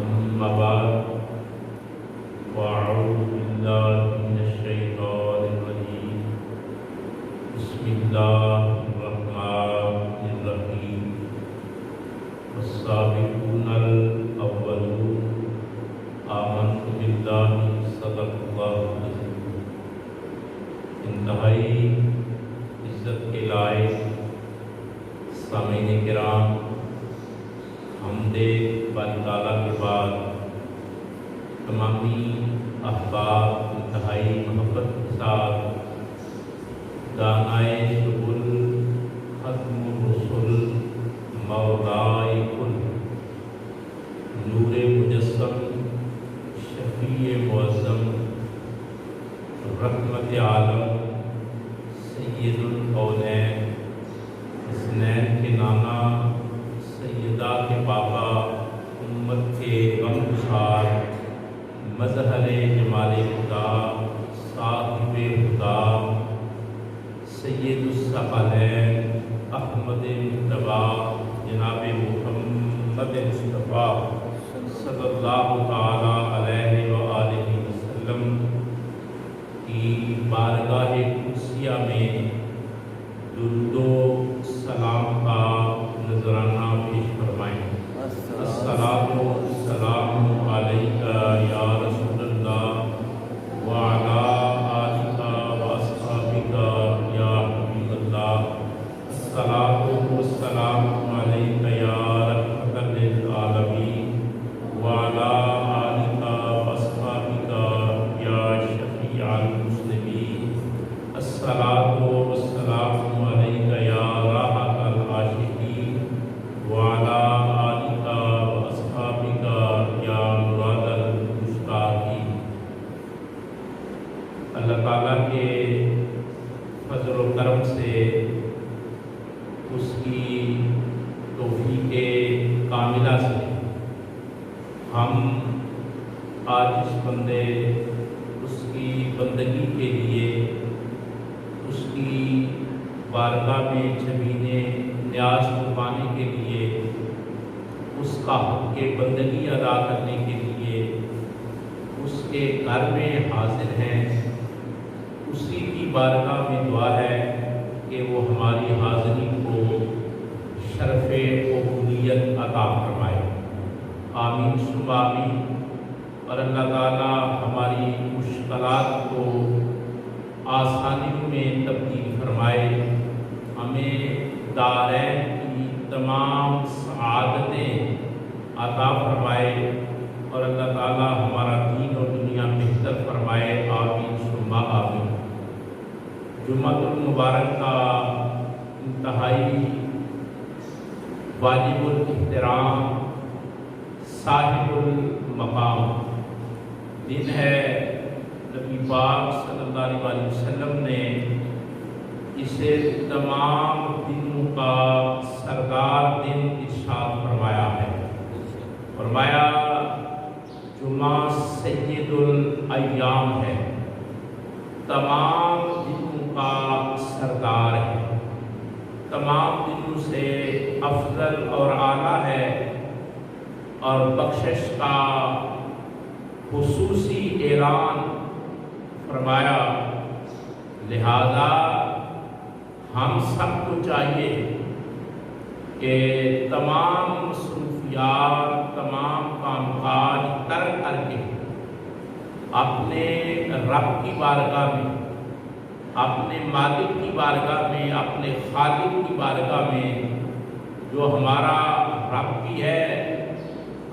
أما بعد فأعوذ بالله من الشيطان الرجيم بسم الله الرحمن الرحيم والسابقون الأولون آمنت بالله صدق الله العظيم۔ انتہائی عزت کے لائق سامعین کرام، حمد باری تعالیٰ کے بعد تمامی احباب انتہائی محبت کے ساتھ دانائے سبل ختم الرسل مولائے کل نور مجسم شفیع معظم رحمت عالم سید القونین حسنین کے نانا سیدہ کے بابا امت کے غمگسار مظہر جمال خدا صاحب خدا سید الثقلین احمد مجتبیٰ جناب محمد مصطفیٰ صلی اللہ تعالیٰ علیہ وآلہ وسلم کی بارگاہ قدسیہ میں درود و سلام کا نذرانہ پیش فرمائیں۔ الصلاۃ والسلام علیک یا رسول اللہ وعلی آلک واصحابک یا حبیب اللہ۔ الصلاۃ والسلام علیک یا رحمۃ للعالمین وعلی آلک واصحابک یا شفیع المسلمین۔ الصلاۃ والسلام علیک یا راحت العاشقین وعلی آلک واصحابک یا مراد المشتاقین۔ اللہ تعالیٰ کے فضل و کرم سے، اس کی توفیق کاملہ سے ہم آج اس بندے اس کی بندگی کے لیے اس کی بارگاہ میں جبین نیاز قربانی کے لیے، اس کا حق بندگی ادا کرنے کے لیے اس کے گھر میں حاضر ہیں۔ اسی کی بارگاہ میں دعا ہے کہ وہ ہماری حاضری کو شرف قبولیت عطا فرمائے، آمین ثم آمین۔ اور اللہ تعالیٰ ہماری مشکلات کو آسانیوں میں تبدیل فرمائے، ہمیں دارین کی تمام سعادتیں عطا فرمائے، اور اللہ تعالیٰ ہمارا دین اور دنیا بہتر فرمائے، آمین ثم آمین۔ جمعۃ المبارک کا انتہائی واجب الاحترام صاحب المقام دن ہے۔ نبی پاک صلی اللہ علیہ وسلم نے اسے تمام دنوں کا سردار دن ارشاد فرمایا ہے۔ فرمایا جمعہ سید الایام ہے، تمام دنوں کا سردار ہے، تمام دنوں سے افضل اور اعلیٰ ہے، اور بخشش کا خصوصی اعلان فرمایا۔ لہذا ہم سب کو چاہیے کہ تمام مصروفیات، تمام کام کاج ترک کر کے اپنے رب کی بارگاہ میں، اپنے مالک کی بارگاہ میں، اپنے خالق کی بارگاہ میں، جو ہمارا رب بھی ہے،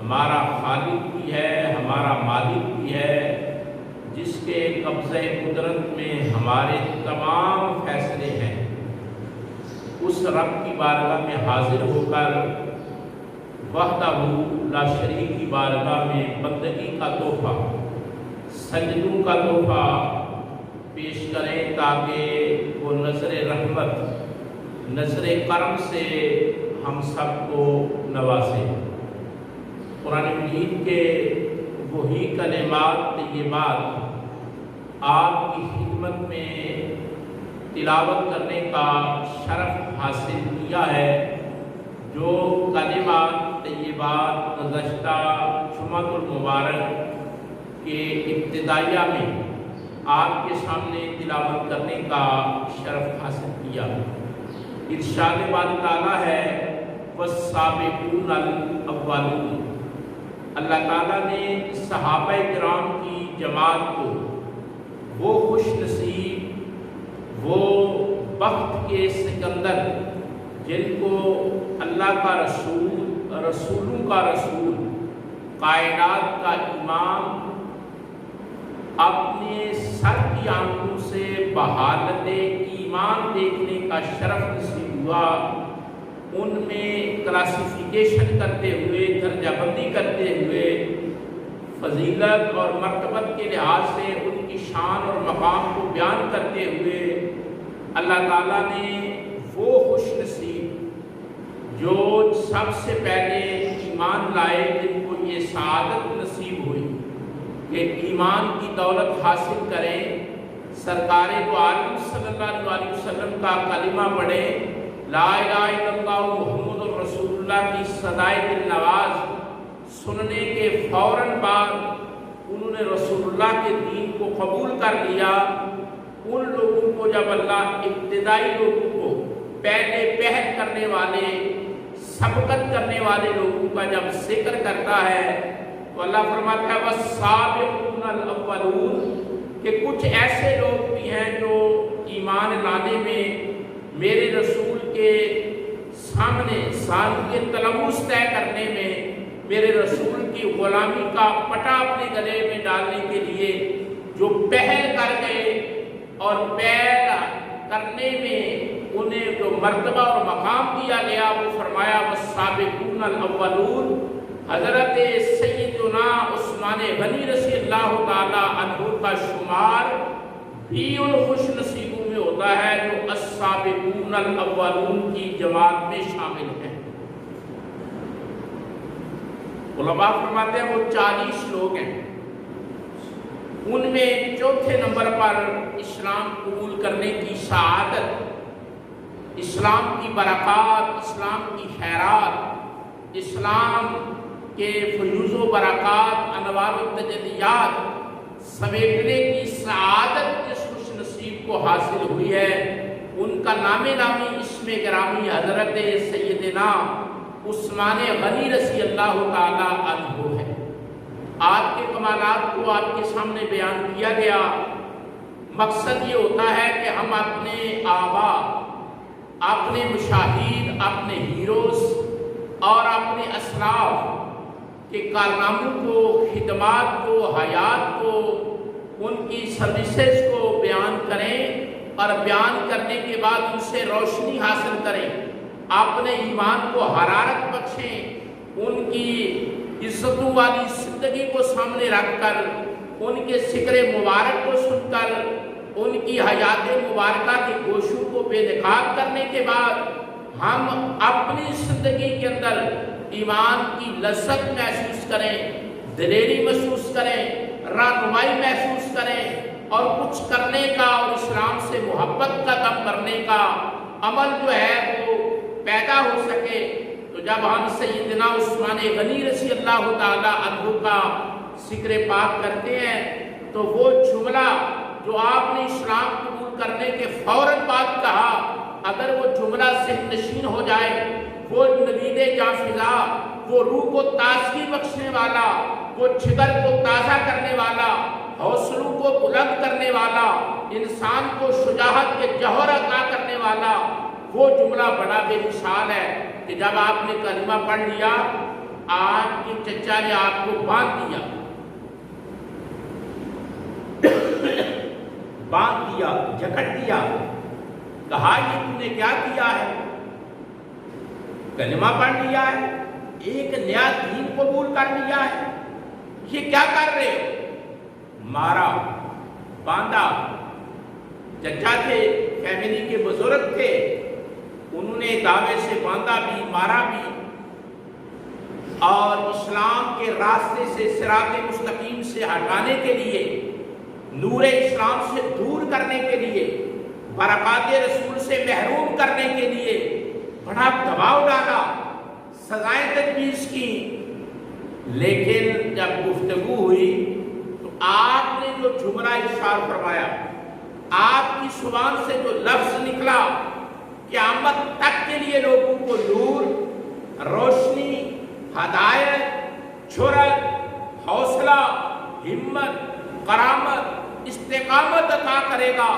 ہمارا خالق بھی ہے، ہمارا مالک بھی ہے، جس کے قبضۂ قدرت میں ہمارے تمام فیصلے ہیں، اس رب کی بارگاہ میں حاضر ہو کر وحدہ لا شریک کی بارگاہ میں بندگی کا تحفہ، سجدوں کا تحفہ پیش کریں، تاکہ وہ نظر رحمت، نظر کرم سے ہم سب کو نوازے۔ قرآن مجید کے وہی کلمات طیبات آپ کی خدمت میں تلاوت کرنے کا شرف حاصل کیا ہے، جو کلمات طیبات گزشتہ محمد المبارک کے ابتدائیہ میں آپ کے سامنے تلاوت کرنے کا شرف حاصل کیا۔ ارشاد باری تعالیٰ ہے والسابقون الاولون، اللہ تعالیٰ نے صحابہ کرام کی جماعت کو وہ خوش نصیب، وہ بخت کے سکندر جن کو اللہ کا رسول، رسولوں کا رسول، کائنات کا امام اپنے سر کی آنکھوں سے بحالت ایمان دیکھنے کا شرف نصیب ہوا، ان میں کلاسیفیکیشن کرتے ہوئے، درجہ بندی کرتے ہوئے، فضیلت اور مرتبت کے لحاظ سے ان کی شان اور مقام کو بیان کرتے ہوئے اللہ تعالیٰ نے وہ خوش نصیب جو سب سے پہلے ایمان لائے، جن کو یہ سعادت نصیب ہوئی کہ ایمان کی دولت حاصل کریں، سرکار دو عالم صلی اللہ علیہ وسلم کا کلمہ پڑھیں، لا الہ الا اللہ محمد الرسول اللہ کی صدائے دل نواز سننے کے فوراً بعد انہوں نے رسول اللہ کے دین کو قبول کر لیا۔ ان لوگوں کو جب اللہ ابتدائی لوگوں کو، پہلے پہل کرنے والے، سبقت کرنے والے لوگوں کا جب ذکر کرتا ہے تو اللہ فرماتا ہے والسابقون الاولون، کہ کچھ ایسے لوگ بھی ہیں جو ایمان لانے میں میرے رسول کے سامنے سال کے تلمس طے کرنے میں، میرے رسول کی غلامی کا پٹا اپنے گلے میں ڈالنے کے لیے جو پہل کر گئے اور پہل کرنے میں انہیں جو مرتبہ اور مقام دیا گیا، وہ فرمایا والسابقون الاولون۔ حضرت سیدنا عثمان غنی رضی اللہ تعالی عنہ کا شمار بھی ان خوش نصیبوں میں ہوتا ہے جو السابقون الاولون کی جماعت میں شامل ہیں۔ علماء فرماتے ہیں وہ 40 لوگ ہیں، ان میں چوتھے نمبر پر اسلام قبول کرنے کی سعادت، اسلام کی برکات، اسلام کی خیرات، اسلام کے فیوز و برکات، انوار و تجلیات سمیٹنے کی سعادت جس خوش نصیب کو حاصل ہوئی ہے، ان کا نام نامی اسم گرامی حضرت سیدنا عثمان غنی رضی اللہ تعالی عنہ ہے۔ آپ کے کمالات کو آپ کے سامنے بیان کیا گیا، مقصد یہ ہوتا ہے کہ ہم اپنے آبا، اپنے مشاہیر، اپنے ہیروز اور اپنے اسلاف کے کارناموں کو، خدمات کو، حیات کو، ان کی سروسز کو بیان کریں اور بیان کرنے کے بعد ان سے روشنی حاصل کریں، اپنے ایمان کو حرارت بخشیں، ان کی عزتوں والی زندگی کو سامنے رکھ کر، ان کے ذکر مبارک کو سن کر، ان کی حیات مبارکہ کے گوشوں کو بے نقاب کرنے کے بعد ہم اپنی زندگی کے اندر ایمان کی لذت محسوس کریں، دلیری محسوس کریں، رہنمائی محسوس کریں، اور کچھ کرنے کا اور اسلام سے محبت کا دم کرنے کا عمل جو ہے وہ پیدا ہو سکے۔ تو جب ہم سیدنا عثمان غنی رضی اللہ تعالی عنہ کا ذکر پاک کرتے ہیں تو وہ جملہ جو آپ نے اسلام قبول کرنے کے فوراً بعد کہا، اگر وہ جملہ ذہن نشین ہو جائے، وہ نوید جاں فضا، وہ روح کو تازگی بخشنے والا، وہ جگر کو تازہ کرنے والا، حوصلوں کو بلند کرنے والا، انسان کو شجاعت کے جوہر عطا کرنے والا، وہ جملہ بڑا بے مثال ہے کہ جب آپ نے کلمہ پڑھ لیا، آپ کی چچا نے آپ کو باندھ دیا، باندھ دیا، جکڑ دیا، کہا یہ تم نے کیا کیا ہے؟ کلمہ پڑھ لیا ہے، ایک نیا دین قبول کر لیا ہے، یہ کیا کر رہے ہو؟ مارا، باندھا۔ چچا تھے، فیملی کے بزرگ تھے، انہوں نے دعوے سے باندھا بھی، مارا بھی، اور اسلام کے راستے سے، صراط مستقیم سے ہٹانے کے لیے، نور اسلام سے دور کرنے کے لیے، برکات رسول سے محروم کرنے کے لیے بڑا دباؤ ڈالا، سزائیں تجویز کی، لیکن جب گفتگو ہوئی تو آپ نے جو جملہ ارشاد فرمایا، آپ کی زبان سے جو لفظ نکلا، قیامت تک کے لیے لوگوں کو نور، روشنی، ہدایت، جرأت، حوصلہ، ہمت، کرامت، استقامت عطا کرے گا۔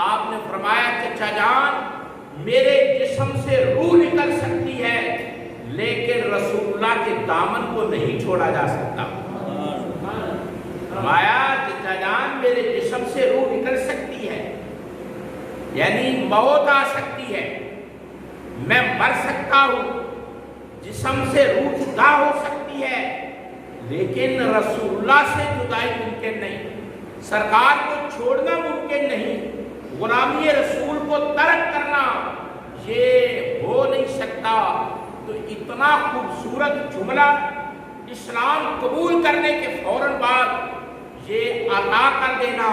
آپ نے فرمایا چچا جان میرے جسم سے روح نکل سکتی ہے لیکن رسول اللہ کے دامن کو نہیں چھوڑا جا سکتا۔ فرمایا چچا جان میرے جسم سے روح نکل سکتی ہے، یعنی موت آ سکتی ہے، میں مر سکتا ہوں، جسم سے روح جدا ہو سکتی ہے، لیکن رسول اللہ سے جدائی ممکن نہیں، سرکار کو چھوڑنا ممکن نہیں، غلامی رسول کو ترک کرنا یہ ہو نہیں سکتا۔ تو اتنا خوبصورت جملہ اسلام قبول کرنے کے فوراً بعد یہ عطا کر دینا،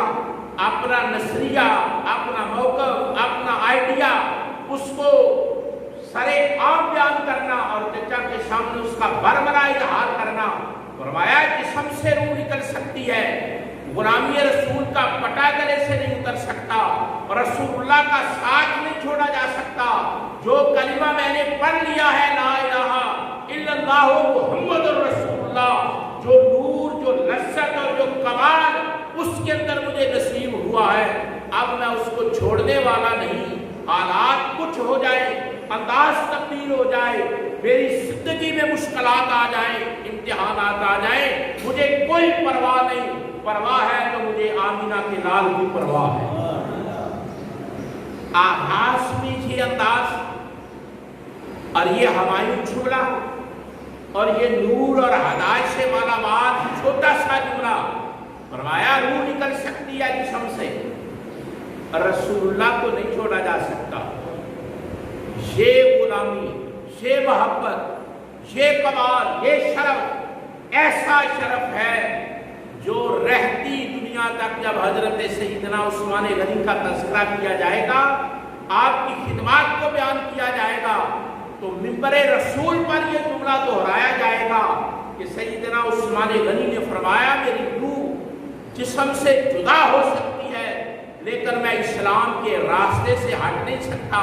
اپنا نظریہ، اپنا موقف، اپنا آئیڈیا اس کو سرے عام بیان کرنا اور چچا کے سامنے اس کا برملا اظہار کرنا۔ فرمایا جسم سے روح نکل سکتی ہے، غلامی رسول کا پٹا گلے سے نہیں اتر سکتا، اور رسول اللہ کا ساتھ نہیں چھوڑا جا سکتا۔ جو کلمہ میں نے پڑھ لیا ہے لا الہ الا اللہ محمد رسول اللہ، جو نور، جو لذت اور جو کمال اس کے اندر مجھے نصیب ہوا ہے، اب میں اس کو چھوڑنے والا نہیں۔ حالات کچھ ہو جائے، انداز تبدیل ہو جائے، میری زندگی میں مشکلات آ جائیں، امتحانات آ جائیں، مجھے کوئی پرواہ نہیں، پرواہ ہے تو مجھے آمینہ کے لال کی پرواہ ہے۔ آغاز میں یہ انداز اور یہ ہمایوں جملہ اور یہ نور اور ہدایت سے مالا مال چھوٹا سا جملہ، فرمایا روح نکل سکتی ہے جسم سے، رسول اللہ کو نہیں چھوڑا جا سکتا۔ یہ غلامی، یہ محبت، یہ کمال، یہ شرف ایسا شرف ہے جو رہتی دنیا تک جب حضرت سیدنا عثمان غنی کا تذکرہ کیا جائے گا، آپ کی خدمات کو بیان کیا جائے گا، تو منبر رسول پر یہ جملہ دہرایا جائے گا کہ سیدنا عثمان غنی نے فرمایا میری روح جسم سے جدا ہو سکتی ہے لیکن میں اسلام کے راستے سے ہٹ نہیں سکتا۔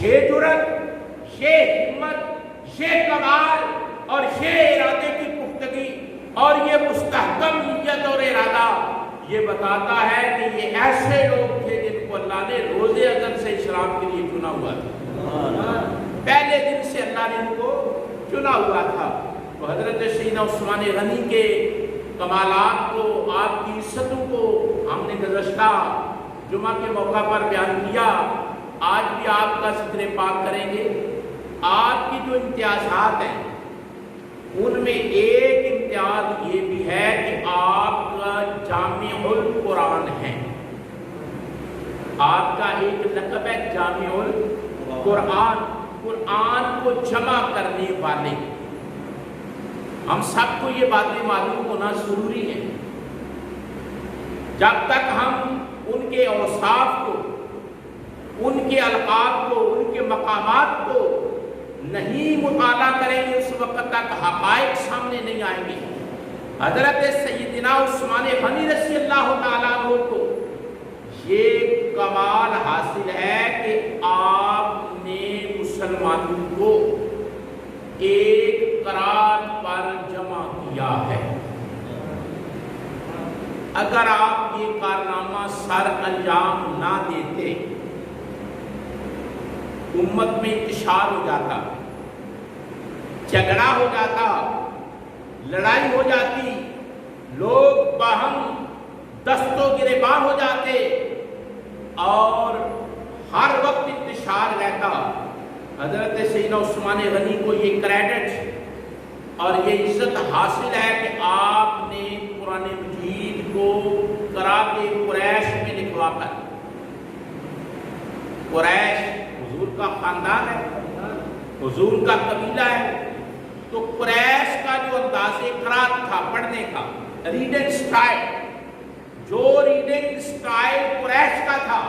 یہ جرأت، یہ ہمت، یہ کمال اور یہ ارادے کی پختگی اور یہ مستحکم نیت اور ارادہ یہ بتاتا ہے کہ یہ ایسے لوگ تھے جن کو اللہ نے روز ازل سے اسلام کے لیے چنا ہوا تھا، پہلے دن سے اللہ نے ان کو چنا ہوا تھا۔ تو حضرت سیدنا عثمان غنی کے کمالات کو، آپ کی عزتوں کو ہم نے گزشتہ جمعہ کے موقع پر بیان کیا، آج بھی آپ کا ذکر پاک کریں گے۔ آپ کی جو امتیازات ہیں ان میں ایک امتیاز یہ بھی ہے کہ آپ کا جامع القرآن ہے، آپ کا ایک لقب ہے جامع القرآن، قرآن کو جمع کرنے والے۔ ہم سب کو یہ باتیں معلوم ہونا ضروری ہے، جب تک ہم ان کے اوصاف کو، ان کے القاب کو، ان کے مقامات کو نہیں مطالعہ کریں گے اس وقت تک حقائق سامنے نہیں آئیں گے۔ حضرت سیدنا عثمان غنی رضی اللہ تعالیٰ عنہ کو یہ کمال حاصل ہے کہ آپ نے مسلمانوں کو ایک قرار پر جمع کیا ہے۔ اگر آپ یہ کارنامہ سر انجام نہ دیتے، امت میں انتشار ہو جاتا، جھگڑا ہو جاتا، لڑائی ہو جاتی، لوگ باہم دست و گریباں ہو جاتے اور ہر وقت انتشار رہتا۔ حضرت سیدنا عثمان غنی کو یہ کریڈٹ اور یہ عزت حاصل ہے کہ آپ نے قرآن مجید کو قرات قریش میں لکھوا کر، قریش حضور کا خاندان ہے، حضور کا قبیلہ ہے، تو قریش کا جو انداز قرات تھا پڑھنے کا، ریڈنگ سٹائل، جو ریڈنگ سٹائل قریش کا تھا،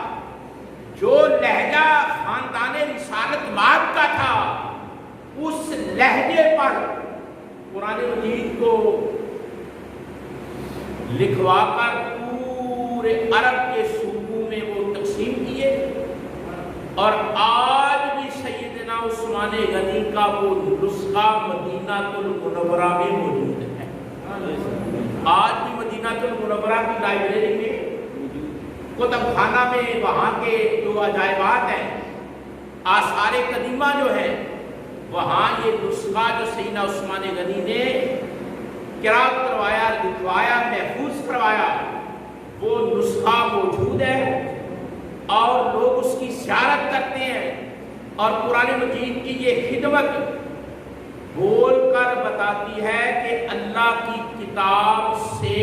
جو لہجہ خاندان رسالت مآب کا تھا، اس لہجے پر قرآن مجید کو لکھوا کر پورے عرب کے صوبوں میں وہ تقسیم کیے، اور آج بھی سیدنا عثمان غنی کا وہ نسخہ مدینہ المنورہ میں موجود ہے۔ آج بھی مدینہ المنورہ کی لائبریری میں، کتب خانہ میں، وہاں کے جو عجائبات ہیں، آثار قدیمہ جو ہے، وہاں یہ نسخہ جو سیدنا عثمان غنی نے قرأت کروایا، لکھوایا، محفوظ کروایا، وہ نسخہ موجود ہے، اور لوگ اس کی زیارت کرتے ہیں، اور قرآن مجید کی یہ خدمت بول کر بتاتی ہے کہ اللہ کی کتاب سے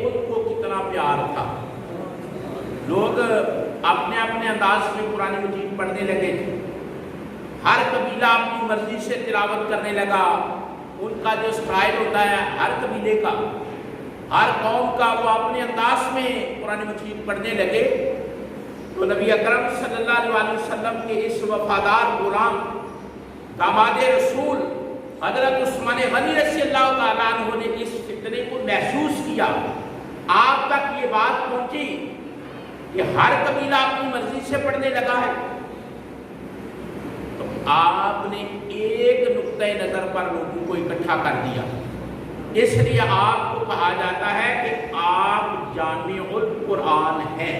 ان کو کتنا پیار تھا۔ لوگ اپنے اپنے انداز میں قرآن مجید پڑھنے لگے تھے، ہر قبیلہ اپنی مرضی سے تلاوت کرنے لگا، ان کا جو اسٹائل ہوتا ہے ہر قبیلے کا، ہر قوم کا، وہ اپنے انداز میں قرآن مجید پڑھنے لگے۔ تو نبی اکرم صلی اللہ علیہ وسلم کے اس وفادار غلام داماد رسول حضرت عثمان غنی رضی اللہ تعالیٰ عنہ نے اس فتنے کو محسوس کیا، آپ تک یہ بات پہنچی کہ ہر قبیلہ اپنی مرضی سے پڑھنے لگا ہے۔ تو آپ نے ایک نقطۂ نظر پر لوگوں کو اکٹھا کر دیا، اس لیے آپ کو کہا جاتا ہے کہ آپ جامع القرآن ہیں۔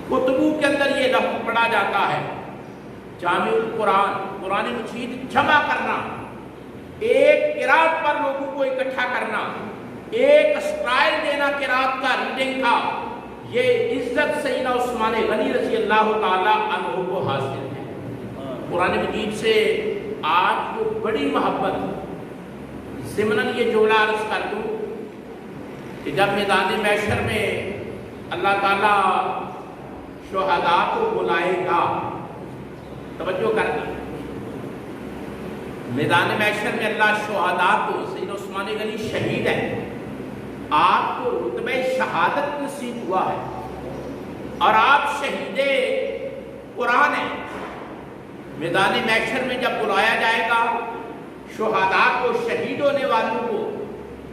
کتبوں کے اندر یہ لفظ پڑھا جاتا ہے، جامع القرآن، قرآن مجید جمع کرنا، ایک قرأت پر لوگوں کو اکٹھا کرنا، ایک اسٹائل دینا قرأت کا، ریڈنگ کا، یہ عزت سیدنا عثمان غنی رضی اللہ تعالیٰ عنہ کو حاصل ہے۔ قرآن مجید سے آج کو بڑی محبت، ضمناً یہ جملہ عرض کر دوں کہ جب میدان محشر میں اللہ تعالیٰ شہداء کو بلائے گا، توجہ کرنا، میدان محشر میں اللہ شہداء کو، سیدنا عثمان غنی شہید ہے، آپ کو رتبہ شہادت نصیب ہوا ہے، اور آپ شہید قرآن ہیں۔ میدان محشر میں جب بلایا جائے گا شہداء کو، شہید ہونے والوں کو،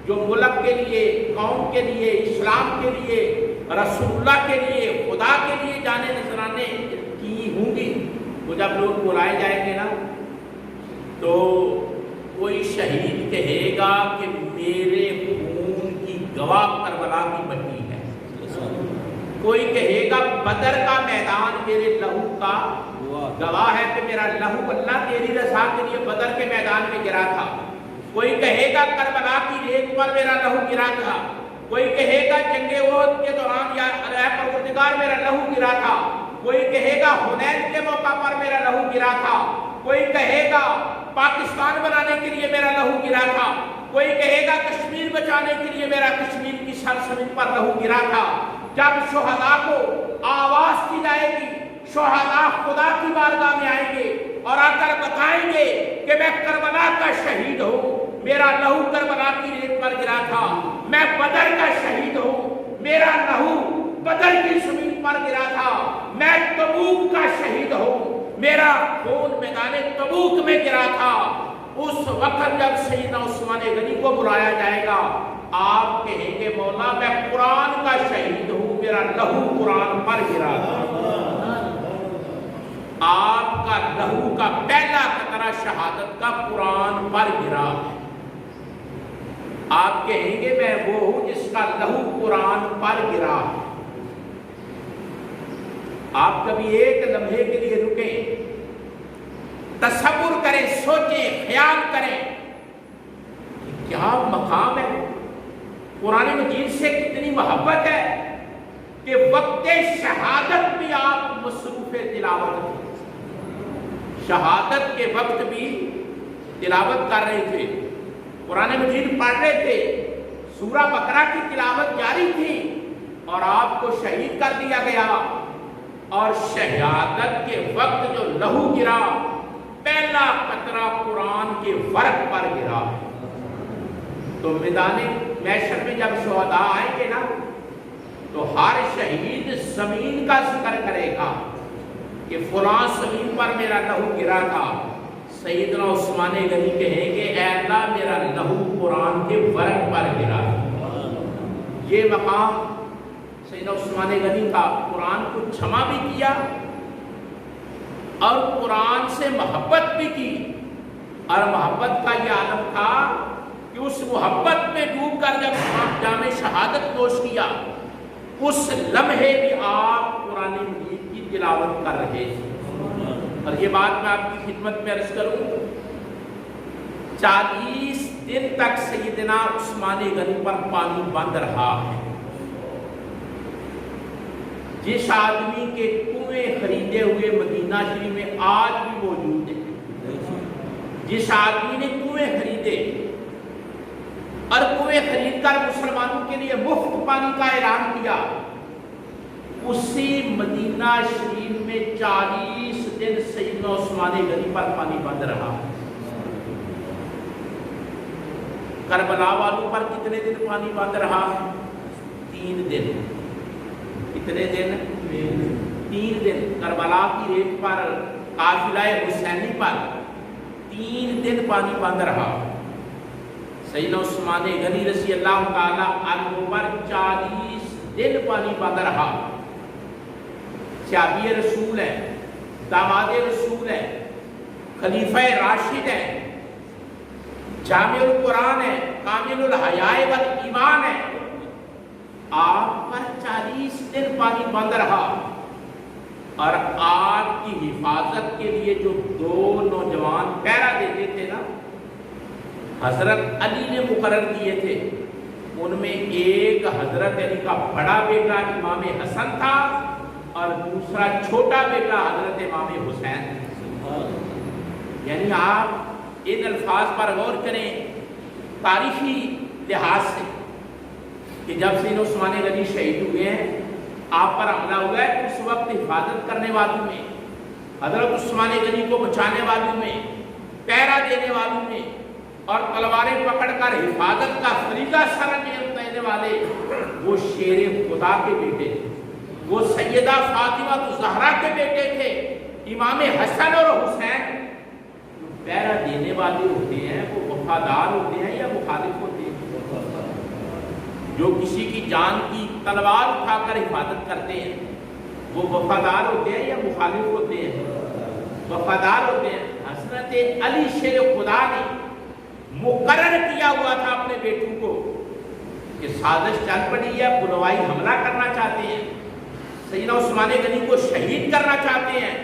جو ملک کے لیے، قوم کے لیے، اسلام کے لیے، رسول اللہ کے لیے، خدا کے لیے جانے نذرانے کی ہوں گی، وہ جب لوگ بلائے جائیں گے نا، تو کوئی شہید کہے گا کہ میرے خون کی گواہ کربلا کی مٹی ہے، کوئی کہے گا بدر کا میدان میرے لہو کا گواہ ہے کہ میرا لہو اللہ تیری رضا کے لیے بدر کے میدان میں گرا تھا، کوئی کہے گا کربلا کی ریت پر میرا لہو گرا تھا، کوئی کہے گا جنگ احد کے دوران یا اے پروردگار میرا لہو گرا تھا، کوئی کہے گا حنین کے موقع پر میرا لہو گرا تھا، کوئی کہے گا پاکستان بنانے کے لیے میرا لہو گرا تھا، کوئی کہے گا کشمیر بچانے کے لیے میرا کشمیر کی سرزمین پر لہو گرا تھا۔ جب شہداء کو آواز دی جائے گی، شہداء خدا کی بارگاہ میں آئیں گے اور آ کر بتائیں گے کہ میں کربلا کا شہید ہوں، میرا لہو کربلا کی ریت پر گرا تھا، میں بدر کا شہید ہوں، میرا لہو بدر کی زمین پر گرا تھا، میں تبوک کا شہید ہوں، میرا خون میدان تبوک میں گرا تھا۔ اس وقت جب سیدنا عثمان غنی کو بلایا جائے گا، آپ کہیں گے مولا میں قرآن کا شہید ہوں، میرا لہو قرآن پر گرا تھا۔ آپ کا لہو کا پہلا قطرہ شہادت کا قرآن پر گرا ہے۔ آپ کہیں گے میں وہ ہوں جس کا لہو قرآن پر گرا ہے۔ آپ کبھی ایک لمحے کے لیے رکیں، تصور کریں، سوچیں، خیال کریں کہ کیا مقام ہے، قرآن مجید سے کتنی محبت ہے کہ وقت شہادت بھی آپ مصروف تلاوت تھے، شہادت کے وقت بھی تلاوت کر رہے تھے، قرآن مجید پڑھ رہے تھے، سورہ بقرہ کی تلاوت جاری تھی، اور آپ کو شہید کر دیا گیا، اور شہادت کے وقت جو لہو گرا پہلا قطرہ قرآن کے ورق پر گرا۔ تو میدان محشر میں جب شہداء آئیں گے نا، تو ہر شہید زمین کا ذکر کرے گا کہ فلاں زمین پر میرا لہو گرا تھا۔ سیدنا عثمان غنی کہیں گے اے اللہ میرا لہو قرآن کے ورق پر گرا۔ یہ مقام سیدنا عثمان غنی کا قرآن کو جمع بھی کیا اور قرآن سے محبت بھی کی، اور محبت کا یہ عالم تھا کہ اس محبت میں ڈوب کر جب جامع شہادت نوش کیا، اس لمحے بھی آپ قرآن مجید کی تلاوت کر رہے تھے۔ اور یہ بات میں آپ کی خدمت میں عرض کروں، 40 دن تک سیدنا عثمان غنی پر پانی بند رہا ہے۔ جس آدمی کے کنویں خریدے ہوئے مدینہ شریف میں آج بھی موجود ہیں، جس آدمی نے کنویں خریدے اور کنویں خرید کر مسلمانوں کے لیے مفت پانی کا اعلان کیا، اسی مدینہ شریف میں 40 دن سیدنا عثمان غنی پر پانی بند رہا۔ کربلا والوں پر کتنے دن پانی بند رہا؟ 3 دن۔ کتنے دن؟ 3 دن۔ کربلا کی ریت پر، قافلہ حسینی پر 3 دن پانی بند رہا۔ سیدنا عثمان غنی رضی اللہ تعالی عنہ پر 40 دن پانی بند رہا۔ صحابی رسول ہے، داماد رسول ہے، خلیفہ راشد ہے، جامع القرآن ہے، کامل الحیاء والایمان ہے، آپ پر 40 دن پانی بند رہا۔ اور آپ کی حفاظت کے لیے جو 2 نوجوان پہرا دیتے تھے نا، حضرت علی نے مقرر کیے تھے، ان میں ایک حضرت علی کا بڑا بیٹا امام حسن تھا اور دوسرا چھوٹا بیٹا حضرت امام حسین۔ یعنی آپ ان الفاظ پر غور کریں تاریخی لحاظ سے کہ جب سیدنا عثمان غنی شہید ہوئے ہیں، آپ پر حملہ ہوا ہے، اس وقت حفاظت کرنے والوں میں، حضرت عثمان غنی کو بچانے والوں میں، پہرا دینے والوں میں اور تلواریں پکڑ کر حفاظت کا فریضہ سر انجام دینے والے وہ شیر خدا کے بیٹے تھے، وہ سیدہ فاطمہ الزہرا کے بیٹے تھے، امام حسن اور حسین۔ جو پہرا دینے والے ہوتے ہیں وہ وفادار ہوتے ہیں یا مخالف ہوتے ہیں؟ جو کسی کی جان کی تلوار اٹھا کر حفاظت کرتے ہیں وہ وفادار ہوتے ہیں یا مخالف ہوتے ہیں؟ وفادار ہوتے ہیں۔ حضرت علی شیر خدا نے مقرر کیا ہوا تھا اپنے بیٹوں کو کہ سازش چل پڑی ہے، بلوائی حملہ کرنا چاہتے ہیں، سیدنا عثمان غنی کو شہید کرنا چاہتے ہیں،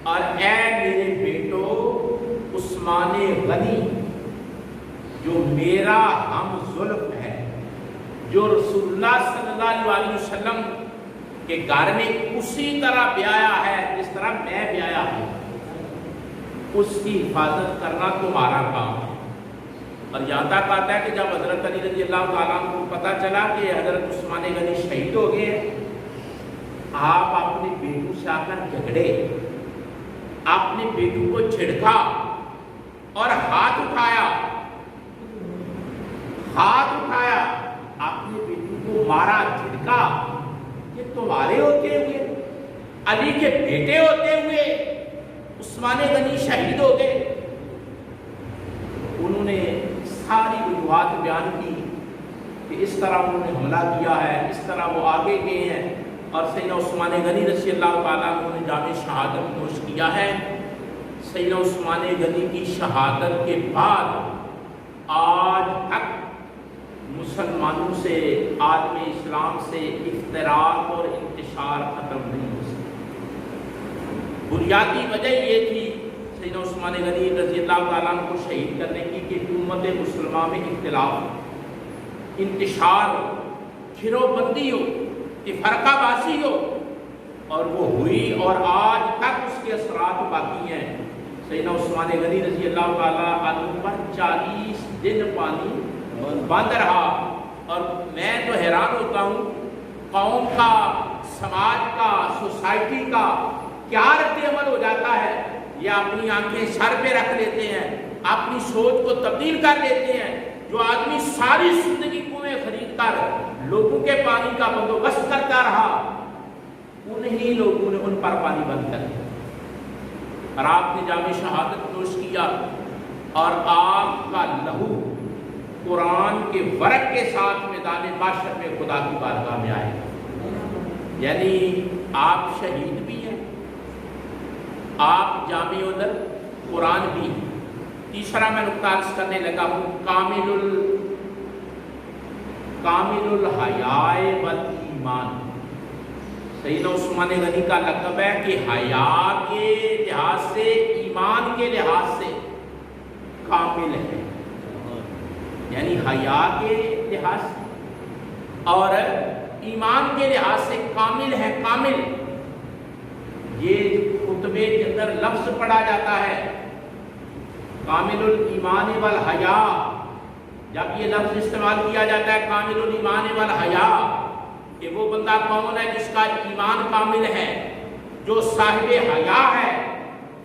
اور اے میرے بیٹو عثمان غنی جو میرا ہم زلف ہے، جو رسول اللہ صلی اللہ علیہ وسلم کے گھر میں اسی طرح بیایا ہے جس طرح میں بیایا ہوں، اس کی حفاظت کرنا تمہارا کام ہے۔ اور یہاں تک آتا ہے کہ جب حضرت علی رضی اللہ تعالیٰ عنہ کو پتہ چلا کہ حضرت عثمان غنی شہید ہو گئے، آپ اپنے بیٹوں سے آ کر جھگڑے، اپنے بیٹوں کو چھڑکا اور ہاتھ اٹھایا، اپنے بیٹوں کو مارا، جھڑکا کہ تمہارے ہوتے ہوئے، علی کے بیٹے ہوتے ہوئے عثمان غنی شہید ہو گئے۔ انہوں نے ساری وجوہات بیان کی کہ اس طرح انہوں نے حملہ کیا ہے، اس طرح وہ آگے گئے ہیں، اور سیدنا عثمان غنی رضی اللہ تعالیٰ عنہ نے جامع شہادت نوش کیا ہے۔ سیدنا عثمان غنی کی شہادت کے بعد آج تک مسلمانوں سے، عالم اسلام سے افتراق اور انتشار ختم نہیں ہو سکا۔ بنیادی وجہ یہ تھی سیدنا عثمان غنی رضی اللہ تعالیٰ عنہ کو شہید کرنے کی کہ امت مسلمہ میں اختلاف، انتشار ہو، گروہ بندی ہو، فرقہ باسی ہو، اور وہ ہوئی اور آج تک اس کے اثرات باقی ہیں۔ سیدنا عثمان غنی رضی اللہ تعالیٰ عنہ پر 40 دن پانی بند رہا، اور میں تو حیران ہوتا ہوں قوم کا، سماج کا، سوسائٹی کا کیا رد عمل ہو جاتا ہے۔ یہ اپنی آنکھیں سر پہ رکھ لیتے ہیں، اپنی سوچ کو تبدیل کر لیتے ہیں۔ جو آدمی ساری زندگی کنویں خرید کر لوگوں کے پانی کا بندوبست کرتا رہا، انہی لوگوں نے ان پر پانی بند کر دیا، اور آپ نے جامع شہادت نوش کیا، اور آپ کا لہو قرآن کے ورق کے ساتھ میدان محشر میں خدا کی بارگاہ میں آئے گا۔ یعنی آپ شہید بھی ہیں، آپ جامع القرآن بھی ہیں۔ تیسرا میں نقطہ عرض کرنے لگا ہوں، کامل الحیاء والایمان۔ سیدنا عثمان غنی کا لقب ہے کہ حیا کے لحاظ سے، ایمان کے لحاظ سے کامل ہے، یعنی حیا کے لحاظ سے اور ایمان کے لحاظ سے کامل ہے۔ کامل یہ خطبے کے اندر لفظ پڑھا جاتا ہے، کامل الایمان والحیا۔ جب یہ لفظ استعمال کیا جاتا ہے کامل الایمان والحیا، کہ وہ بندہ کون ہے جس کا ایمان کامل ہے، جو صاحب حیا ہے،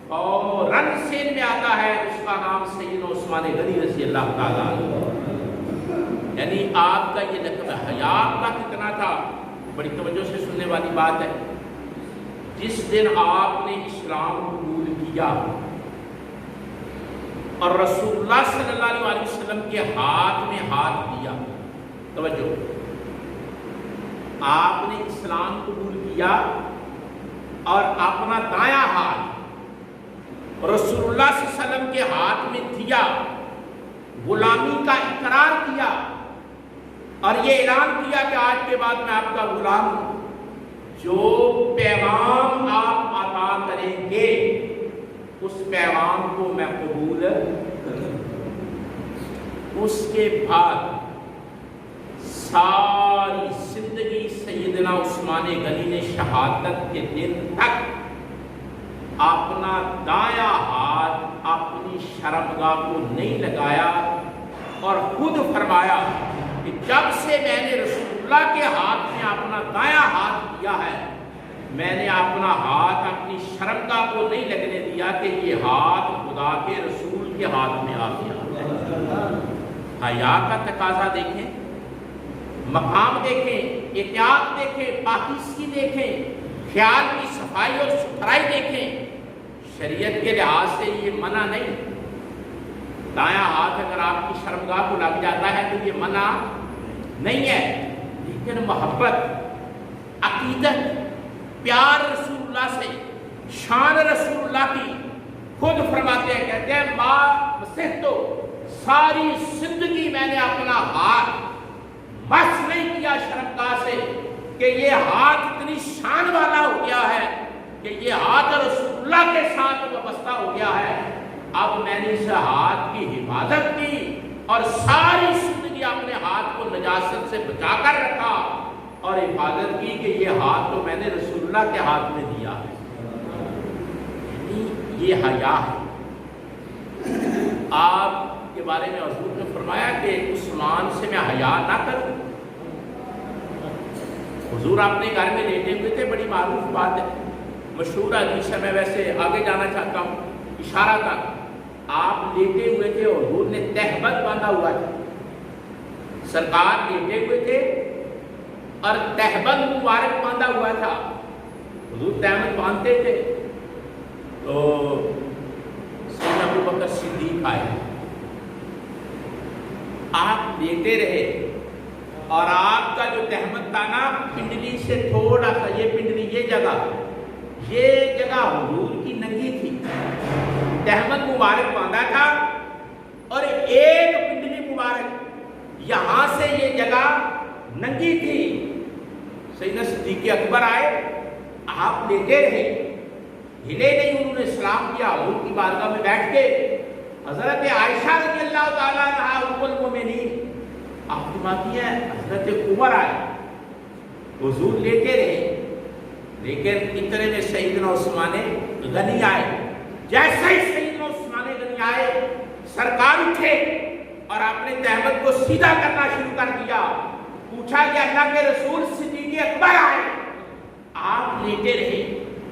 فوراً سین میں آتا ہے اس کا نام سیدنا عثمان غنی رضی اللہ تعالیٰ عنہ۔ یعنی آپ کا یہ لقب حیا کا کتنا تھا، بڑی توجہ سے سننے والی بات ہے۔ جس دن آپ نے اسلام قبول کیا اور رسول اللہ صلی اللہ علیہ وسلم کے ہاتھ میں ہاتھ دیا، توجہ، آپ نے اسلام قبول کیا اور اپنا دایاں ہاتھ رسول اللہ صلی اللہ علیہ وسلم کے ہاتھ میں دیا، غلامی کا اقرار کیا اور یہ اعلان کیا کہ آج کے بعد میں آپ کا غلام ہوں، جو پیغام آپ عطا کریں گے اس پیغام کو میں قبول کروں۔ اس کے بعد ساری زندگی سیدنا عثمان غنی نے شہادت کے دن تک اپنا دایاں ہاتھ اپنی شرمگاہ کو نہیں لگایا اور خود فرمایا کہ جب سے میں نے رسول اللہ کے ہاتھ میں اپنا دایاں ہاتھ دیا ہے، میں نے اپنا ہاتھ اپنی شرمگاہ کو نہیں لگنے دیا کہ یہ ہاتھ خدا کے رسول کے ہاتھ میں آ گیا۔ حیا کا تقاضا دیکھیں، مقام دیکھیں، احتیاط دیکھیں، پاکیزگی دیکھیں، خیال کی صفائی اور ستھرائی دیکھیں۔ شریعت کے لحاظ سے یہ منع نہیں، دایاں ہاتھ اگر آپ کی شرمگاہ کو لگ جاتا ہے تو یہ منع نہیں ہے، لیکن محبت، عقیدت، پیار رسول اللہ سے، شان رسول اللہ کی، خود فرماتے ہیں، کہتے ہیں ماں مسیح تو ساری زندگی میں نے اپنا ہاتھ بس نہیں کیا شرمگاہ سے کہ یہ ہاتھ اتنی شان والا ہو گیا ہے کہ یہ ہاتھ رسول اللہ کے ساتھ وابستہ ہو گیا ہے۔ اب میں نے اس ہاتھ کی حفاظت کی اور ساری زندگی اپنے ہاتھ کو نجاست سے بچا کر رکھا اور حفاظت کی کہ یہ ہاتھ تو میں نے رسول اللہ کے ہاتھ میں دیا ہے۔ یہ حیا ہے۔ آپ کے بارے میں حضور نے فرمایا کہ عثمان سے میں حیا نہ کروں۔ حضور اپنے گھر میں لیٹے ہوئے تھے، بڑی معروف بات ہے، مشہور حدیث ہے، میں ویسے آگے جانا چاہتا ہوں، اشارہ تھا، آپ لیٹے ہوئے تھے، حضور نے تہبند باندھا ہوا تھا، سرکار لیٹے ہوئے تھے اور تہبند مبارک باندھا ہوا تھا، حضور تہبند باندھتے تھے تو سیدنا ابوبکر صدیق آئے، آپ لیٹے رہے اور آپ کا جو تہبند تھا نا پنڈلی سے تھوڑا سا، یہ پنڈلی یہ جگہ حضور کی ننگی تھی، تہبند مبارک باندھا تھا اور ایک پنڈلی مبارک یہاں سے یہ جگہ ننگی تھی۔ سیدنا صدیق اکبر آئے، آپ لیٹے رہے، ہلے نہیں، انہوں نے سلام کیا، حضور کی بارگاہ میں بیٹھ کے حضرت عائشہ رضی اللہ تعالیٰ عنہا ام المومنین آپ فرماتی ہیں حضرت عمر آئے، حضور لیٹے رہے، لیکن اتنے میں سیدنا عثمان غنی آئے۔ جیسے ہی سیدنا عثمان غنی آئے، سرکار اٹھے اور اپنے تہبند کو سیدھا کرنا شروع کر دیا۔ پوچھا کہ اللہ کے رسول صدیق اکبر آئے، آپ لیٹے رہے،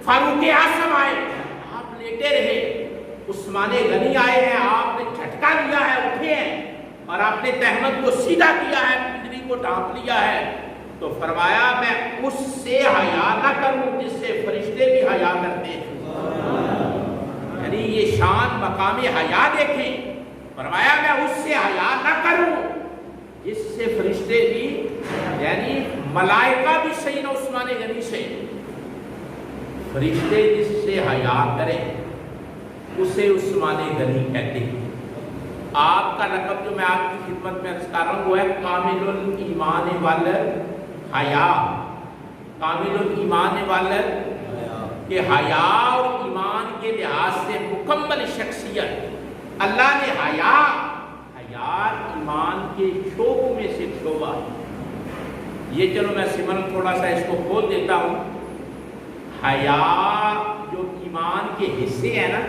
فاروق اعظم آئے، آپ لیٹے رہے، عثمان غنی آئے ہیں، آپ نے جھٹکا لیا ہے، اٹھے ہیں اور آپ نے تہبند کو سیدھا کیا ہے، پنڈلی کو ڈھانپ لیا ہے۔ تو فرمایا میں اس سے حیا نہ کروں جس سے فرشتے بھی حیا کرتے ہیں، یعنی یہ شان مقام حیا دیکھیں، فرمایا میں اس سے حیا نہ کروں فرشتے بھی یعنی ملائکہ بھی سیدنا عثمان غنی سے، فرشتے جس سے حیا کریں اسے عثمان غنی کہتے ہیں۔ آپ کا لقب جو میں آپ کی خدمت میں عرض کر رہا ہوں وہ ہے کامل الایمان والحیا، کامل الایمان والحیا، کہ حیا اور ایمان کے لحاظ سے مکمل شخصیت۔ اللہ نے حیا ایمان کے شعبوں میں سے شعبہ ہے۔ یہ چلو میں سمن تھوڑا سا اس کو کھول دیتا ہوں۔ حیا جو ایمان کے حصے ہیں نا،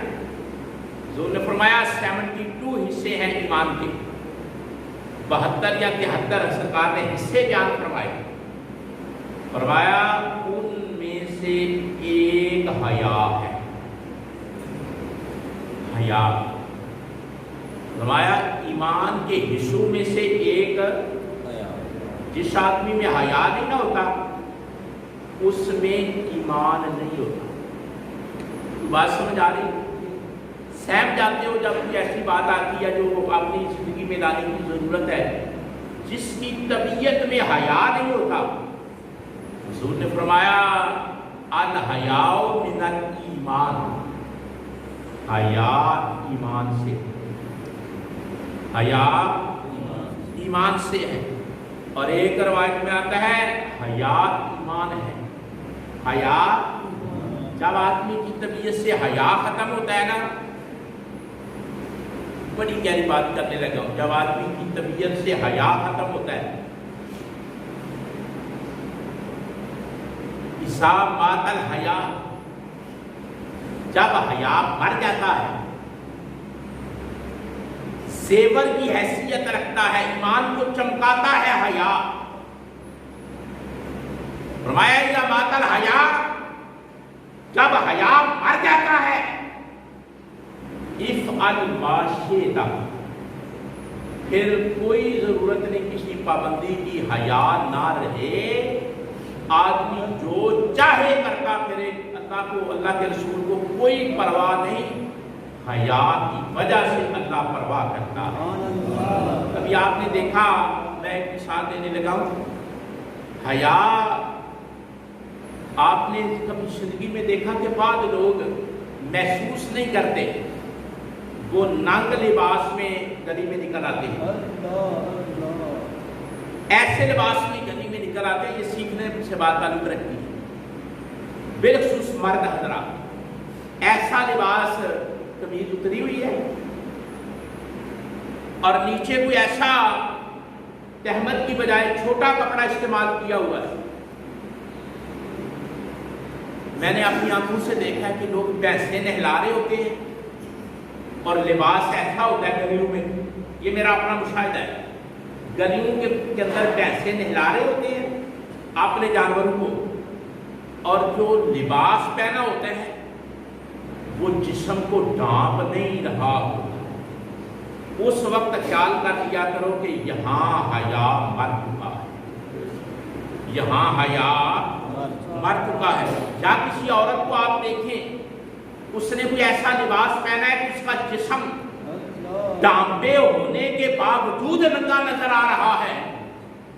حضور نے فرمایا 72 حصے ہیں ایمان کے، 72 یا 73 سرکار نے حصے بیان فرمائے، فرمایا ان میں سے ایک حیا ہے۔ حیا فرمایا ایمان کے حصوں میں سے ایک، جس آدمی میں حیا نہیں نہ ہوتا اس میں ایمان نہیں ہوتا۔ بات سمجھ آ رہی؟ سہم جاتے ہو جب کوئی ایسی بات آتی ہے جو اپنی زندگی میں لانے کی ضرورت ہے، جس کی طبیعت میں حیا نہیں ہوتا، حضور نے فرمایا الحیاء من الایمان، حیا ایمان سے، حیا ایمان سے ہے۔ اور ایک روایت میں آتا ہے حیا ایمان ہے۔ حیا جب آدمی کی طبیعت سے حیا ختم ہوتا ہے نا، بڑی گہری بات کرنے لگا ہوں، جب آدمی کی طبیعت سے حیا ختم ہوتا ہے، اذا مات الحیا، جب حیا مر جاتا ہے، زیور کی حیثیت رکھتا ہے، ایمان کو چمکاتا ہے حیا۔ فرمایا اذا مات الحیا، جب حیا مر جاتا ہے، افعل ما شئت، پھر کوئی ضرورت نہیں کسی پابندی کی، حیا نہ رہے، آدمی جو چاہے کرتا پھرے، اللہ کو اللہ کے رسول کو کوئی پرواہ نہیں، حیا کی وجہ سے اللہ پرواہ کرتا ہے۔ ابھی آپ نے دیکھا، میں ایک مثال دینے لگا ہوں، حیا آپ نے کبھی زندگی میں دیکھا کہ بعض لوگ محسوس نہیں کرتے، وہ ننگ لباس میں گلی میں نکل آتے ہیں، ایسے لباس میں گلی میں نکل آتے ہیں، یہ سیکھنے سے بات تعلق رکھتی ہے، بالخصوص مرد حضرات، ایسا لباس قمیض اتری ہوئی ہے اور نیچے کوئی ایسا تہمت کی بجائے چھوٹا کپڑا استعمال کیا ہوا ہے۔ میں نے اپنی آنکھوں سے دیکھا ہے کہ لوگ پیسے نہلا رہے ہوتے ہیں اور لباس ایسا ہوتا ہے گلیوں میں، یہ میرا اپنا مشاہدہ ہے، گلیوں کے اندر پیسے نہلا رہے ہوتے ہیں اپنے جانوروں کو، اور جو لباس پہنا ہوتا ہے وہ جسم کو ڈھانپ نہیں رہا ہوتا، اس وقت خیال کر لیا کرو کہ یہاں حیا مر چکا ہے، یہاں حیا مر چکا ہے۔ یا کسی عورت کو آپ دیکھیں، اس نے کوئی ایسا لباس پہنا ہے کہ اس کا جسم ڈانپے ہونے کے باوجود ننگا نظر آ رہا ہے،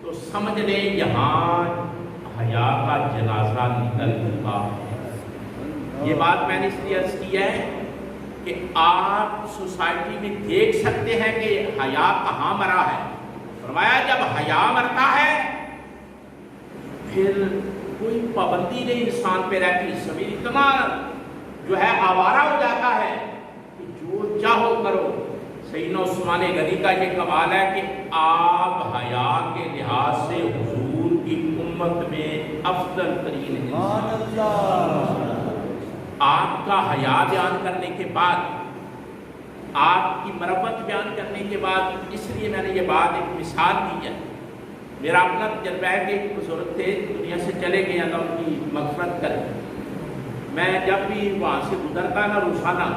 تو سمجھ لیں یہاں حیا کا جنازہ نکل چکا ہے۔ یہ بات میں نے اس لیے عرض کی ہے کہ آپ سوسائٹی میں دیکھ سکتے ہیں کہ حیا کہاں مرا ہے۔ فرمایا جب حیا مرتا ہے پھر کوئی پابندی نہیں انسان پہ رہتی، ضمیر اتنا جو ہے آوارہ ہو جاتا ہے کہ جو چاہو کرو۔ سیدنا عثمان غنی کا یہ کمال ہے کہ آپ حیا کے لحاظ سے حضور کی امت میں افضل ترین انسان۔ آپ کا حیا بیان کرنے کے بعد، آپ کی مربت بیان کرنے کے بعد، اس لیے میں نے یہ بات ایک مثال دی ہے۔ میرا اپنا تجربہ ہے کہ ایک بزرگ تھے، دنیا سے چلے گئے، اللہ ان کی مغفرت کرے۔ میں جب بھی وہاں سے گزرتا نا روزانہ،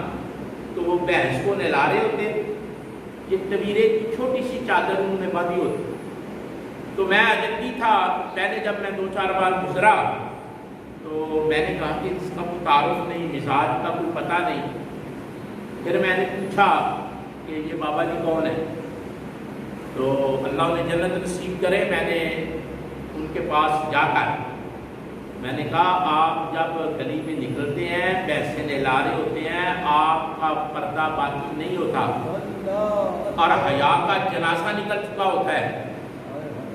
تو وہ بھینس کو نہلا رہے ہوتے، یہ طویرے کی چھوٹی سی چادر انہوں نے باندھی ہوتی، تو میں اجنبی تھا، پہلے جب میں 2-4 بار گزرا تو میں نے کہا کہ اس کا کوئی تعارف نہیں، مزاج کا کوئی پتہ نہیں۔ پھر میں نے پوچھا کہ یہ بابا جی کون ہے، تو اللہ انہیں جنت نصیب کرے. میں نے ان کے پاس جا کر میں نے کہا آپ جب گلی میں نکلتے ہیں پیسے لا رہے ہوتے ہیں آپ کا پردہ باقی نہیں ہوتا اور حیا کا جنازہ نکل چکا ہوتا ہے.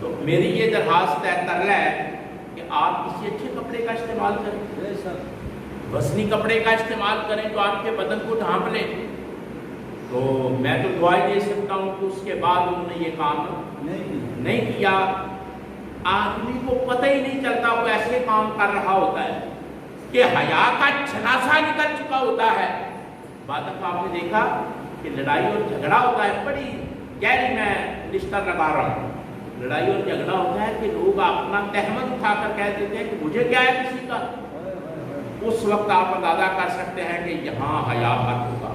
تو میری یہ درخواست ہے ترلا ہے کہ آپ کسی اچھے کپڑے کا استعمال کریں, وزنی کپڑے کا استعمال کریں تو آپ کے بدن کو ڈھانپ لیں. تو میں تو دعائیں دے سکتا ہوں کہ اس کے بعد انہوں نے یہ کام نہیں کیا. آدمی کو پتہ ہی نہیں چلتا وہ ایسے کام کر رہا ہوتا ہے کہ حیا کا جنازہ نکل چکا ہوتا ہے. بعد اب آپ نے دیکھا کہ لڑائی اور جھگڑا ہوتا ہے, بڑی گہری میں رشتہ لگا رہا ہوں, لڑائی اور جھگڑا ہوتا ہے کہ لوگ اپنا تہمت اٹھا کر کہہ دیتے ہیں کہ مجھے کیا ہے کسی کا. اس وقت آپ اندازہ کر سکتے ہیں کہ یہاں حیا مت ہوگا.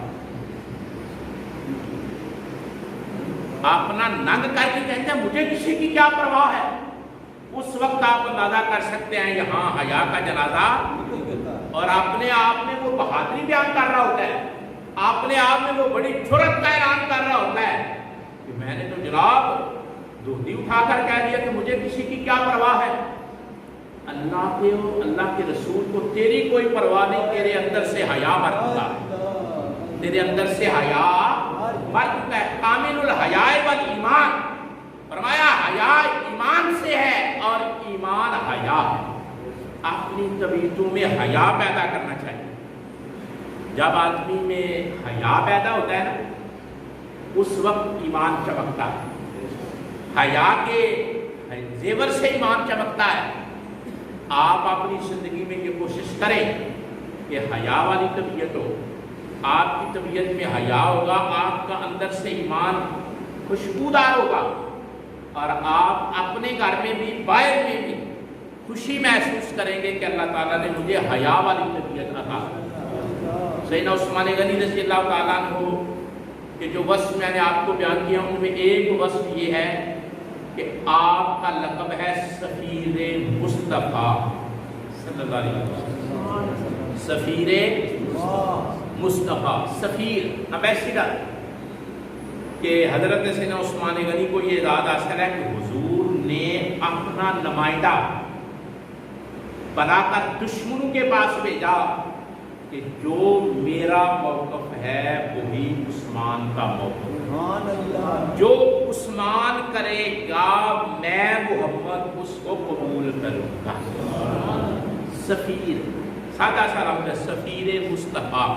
اپنا ننگ کر کے کہتے ہیں مجھے کسی کی کیا پرواہ ہے, اس وقت آپ اندازہ کر سکتے ہیں یہاں حیا کا جنازہ. اور اپنے آپ میں وہ بہادری بیان کر رہا ہوتا ہے, اپنے آپ میں وہ بڑی جرأت کا اعلان کر رہا ہوتا ہے کہ میں نے تو جناب دھوتی اٹھا کر کہہ دیا کہ مجھے کسی کی کیا پرواہ ہے. اللہ کے رسول کو تیری کوئی پرواہ نہیں, تیرے اندر سے حیا مر چکا ہے, تیرے اندر سے حیا مر چکا ہے. کامل الحیاء والایمان, فرمایا حیا ایمان سے ہے اور ایمان حیا ہے. اپنی طبیعتوں میں حیا پیدا کرنا چاہیے. جب آدمی میں حیا پیدا ہوتا ہے نا اس وقت ایمان چمکتا ہے. حیا کے زیور سے ایمان چمکتا ہے. آپ اپنی زندگی میں یہ کوشش کریں کہ حیا والی طبیعت ہو, آپ کی طبیعت میں حیا ہوگا, آپ کا اندر سے ایمان خوشبودار ہوگا اور آپ اپنے گھر میں بھی باہر میں بھی خوشی محسوس کریں گے کہ اللہ تعالیٰ نے مجھے حیا والی طبیعت عطا کی. سیدنا عثمان غنی رضی اللہ تعالیٰ عنہ کہ جو وصف میں نے آپ کو بیان کیا ان میں ایک وصف یہ ہے کہ آپ کا لقب ہے سفیر مصطفیٰ صلی اللہ علیہ وسلم. سفیر مصطفیٰ, سفیر امبیسڈر, کہ حضرت سیدنا عثمان غنی کو یہ اعزاز حاصل ہے کہ حضور نے اپنا نمائندہ بنا کر دشمنوں کے پاس بھیجا کہ جو میرا موقف ہے وہی عثمان کا موقف, جو عثمان کرے گا میں محمد اس کو قبول کروں گا. سفیر, سادہ سا لفظ ہے سفیر مصطفیٰ.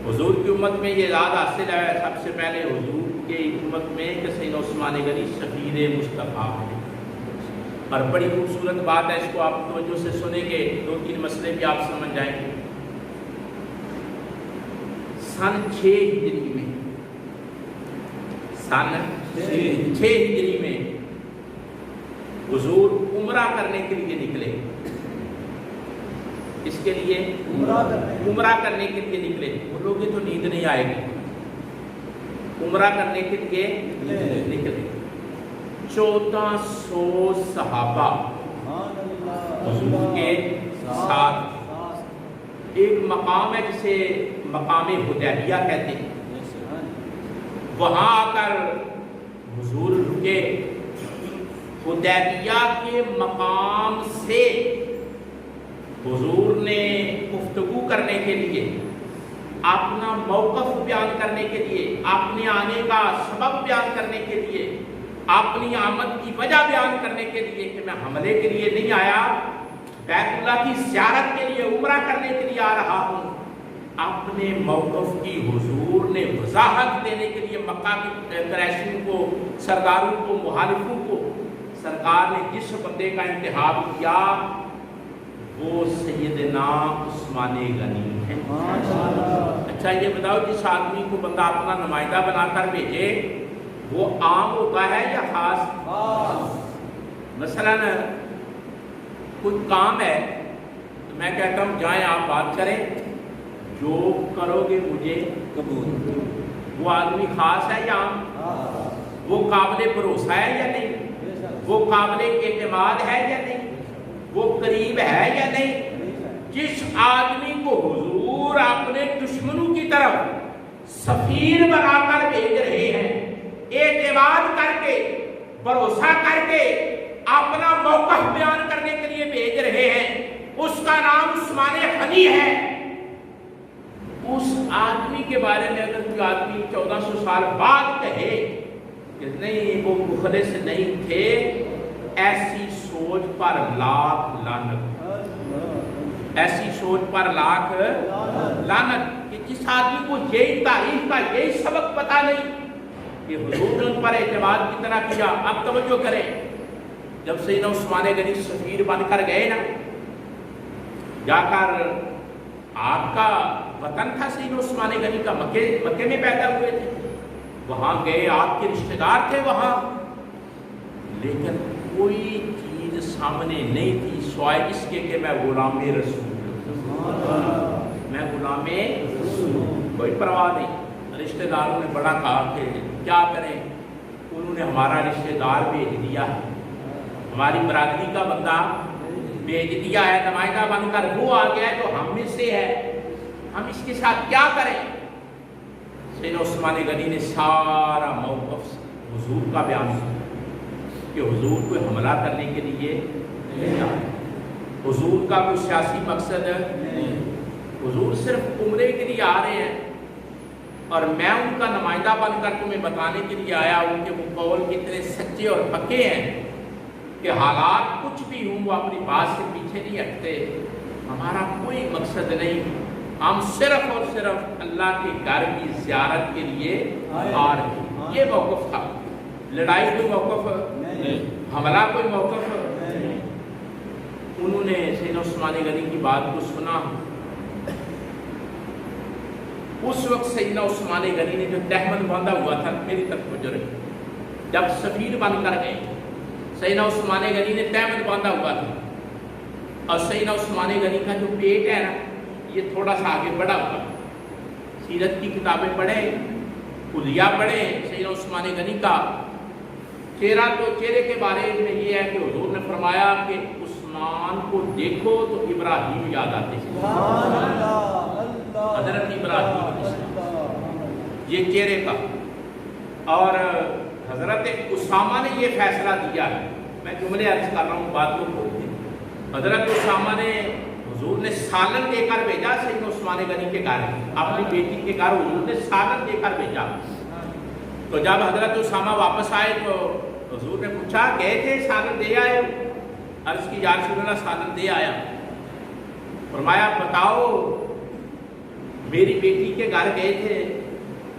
حضور کی امت میں یہ اعزاز حاصل ہے سب سے پہلے حضور کے امت میں کہ سیدنا عثمان غنی سفیر مصطفیٰ ہے. اور بڑی خوبصورت بات ہے, اس کو آپ توجہ سے سنیں گے, 2-3 مسئلے بھی آپ سمجھ جائیں گے. سن 6 ہجری میں, سن 6 ہجری میں حضور عمرہ کرنے کے لیے نکلے. اس کے لیے عمرہ کرنے کے لیے نکلے. وہ لوگ تو نیند نہیں آئے گی, عمرہ کرنے کے لیے نکلے. 1400 صحابہ حضور کے ساتھ. ایک مقام ہے جسے مقام حدیبیہ کہتے ہیں, وہاں آ کر حضور رکے. حدیبیہ کے مقام سے حضور نے گفتگو کرنے کے لیے, اپنا موقف بیان کرنے کے لیے, اپنے آنے کا سبب بیان کرنے کے لیے, اپنی آمد کی وجہ بیان کرنے کے لیے کہ میں حملے کے لیے نہیں آیا, بیت اللہ کی زیارت کے لیے, عمرہ کرنے کے لیے آ رہا ہوں, اپنے موقف کی حضور نے وضاحت دینے کے لیے مکہ کے قریشیوں کو, سرداروں کو, مخالفوں کو سرکار نے جس بندے کا انتخاب کیا وہ سیدنا عثمان غنی ہے. اچھا یہ بتاؤ جس آدمی کو بندہ اپنا نمائندہ بنا کر بھیجے وہ عام ہوتا ہے یا خاص؟ مثلاً کوئی کام ہے تو میں کہتا ہوں جائیں آپ بات کریں, جو کرو گے مجھے قبول. وہ آدمی خاص ہے یا عام؟ وہ قابل بھروسہ ہے یا نہیں؟ وہ قابل اعتماد ہے یا نہیں؟ وہ قریب ہے یا نہیں؟ جس آدمی کو حضور اپنے دشمنوں کی طرف سفیر بنا کر بھیج رہے ہیں اعتماد کر کے بھروسہ کر کے اپنا موقف بیان کرنے کے لیے بھیج رہے ہیں، اس کا نام عثمان غنی ہے۔ اس آدمی کے بارے میں اگر کوئی آدمی 1400 سال بعد کہے کہ نہیں وہ مخلص نہیں تھے، ایسی سوچ پر لاکھ لعنت، ایسی سوچ پر لاکھ لعنت کہ جس آدمی کو یہی تاریخ کا یہی سبق پتہ نہیں کہ حضور نے ان پر اعتماد کتنا کیا۔ اب توجہ کریں، جب سیدنا عثمان غنی سفیر بن کر گئے نا، جا کر آپ کا وطن تھا سیدنا عثمان غنی کا، مکے میں پیدا ہوئے تھے، وہاں گئے، آپ کے رشتہ دار تھے وہاں، لیکن کوئی چیز سامنے نہیں تھی سوائے اس کے کہ میں غلام رسول، میں غلام رسول، کوئی پرواہ نہیں۔ رشتہ داروں نے بڑا کہا کہ کیا کریں، انہوں نے ہمارا رشتہ دار بھیج دیا ہے، ہماری برادری کا بندہ بھیج دیا ہے، نمائندہ بن کر وہ آ گیا ہے تو ہم میں سے ہے، ہم اس کے ساتھ کیا کریں؟ سیدنا عثمان غنی نے سارا موقف حضور کا بیان کیا کہ حضور کو حملہ کرنے کے لیے نہیں آئے، حضور کا کوئی سیاسی مقصد نہیں، حضور صرف عمرے کے لیے آ رہے ہیں اور میں ان کا نمائندہ بن کر تمہیں بتانے کے لیے آیا ہوں کہ وہ قول کتنے سچے اور پکے ہیں کہ حالات کچھ بھی ہوں وہ اپنی بات سے پیچھے نہیں ہٹتے، ہمارا کوئی مقصد نہیں، ہم صرف اور صرف اللہ کے گھر کی زیارت کے لیے آ رہے ہیں۔ یہ موقف تھا، لڑائی کوئی موقف نہیں، حملہ کوئی موقف نہیں۔ انہوں نے سیدنا عثمان غنی کی بات کو سنا۔ اس وقت سیدنا عثمان غنی نے جو تہمت باندھا ہوا تھا، میری طرف توجہ رکھیں، جب سفیر بن کر گئے سیدنا عثمان غنی نے تہمت باندھا ہوا تھا، اور سیدنا عثمان غنی کا جو پیٹ ہے نا یہ تھوڑا سا آگے بڑھا ہوا، سیرت کی کتابیں پڑھیں، کلیہ پڑھیں، سیدنا عثمان غنی کا چہرہ، تو چہرے کے بارے میں یہ ہے کہ حضور نے فرمایا کہ عثمان کو دیکھو تو ابراہیم یاد آتے ہیں، حضرت ابراہیم، یہ چہرے کا۔ اور حضرت اسامہ نے یہ فیصلہ دیا ہے، میں جملے عرض کر رہا ہوں، بات کو بولتے ہیں۔ حضرت اسامہ نے، حضور نے سالن دے کر بھیجا سیدنا عثمان غنی کے گھر، اپنی بیٹی کے گھر حضور نے سالن دے کر بھیجا۔ تو جب حضرت اسامہ واپس آئے تو حضور نے پوچھا گئے تھے سالن دے آئے؟ عرض کی یا رسول اللہ سالن دے آیا۔ فرمایا بتاؤ میری بیٹی کے گھر گئے تھے،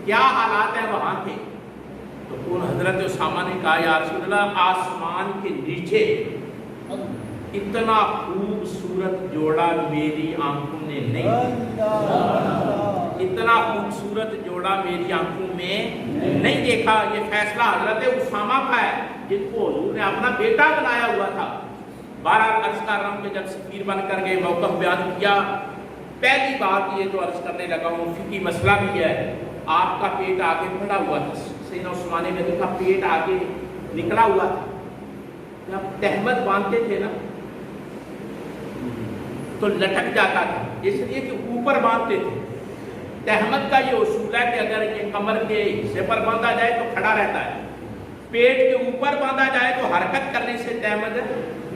کیا حالات ہیں وہاں کے؟ تو ان حضرت اسامہ نے کہا یا رسول اللہ آسمان کے نیچے اتنا خوبصورت جوڑا میری آنکھوں نے نہیں دیکھا، اتنا خوبصورت جوڑا میری آنکھوں میں نہیں دیکھا۔ یہ فیصلہ حضرت اسامہ کا ہے جن کو حضور نے اپنا بیٹا بنایا ہوا تھا۔ بہرحال عرض کر رہا ہوں کہ جب سفیر بن کر گئے، موقف بیان کیا، پہلی بات یہ جو عرض کرنے لگا ہوں فقہی مسئلہ بھی ہے، آپ کا پیٹ آگے بڑھا ہوا تھا، سیدنا عثمان غنی کا پیٹ آگے نکلا ہوا تھا۔ جب تہمت باندھتے تھے نا تو لٹک جاتا تھا، اس لیے کہ اوپر باندھتے تھے۔ تہمت کا یہ اصول ہے کہ اگر یہ کمر کے حصے پر باندھا جائے تو کھڑا رہتا ہے، پیٹ کے اوپر باندھا جائے تو حرکت کرنے سے تہمت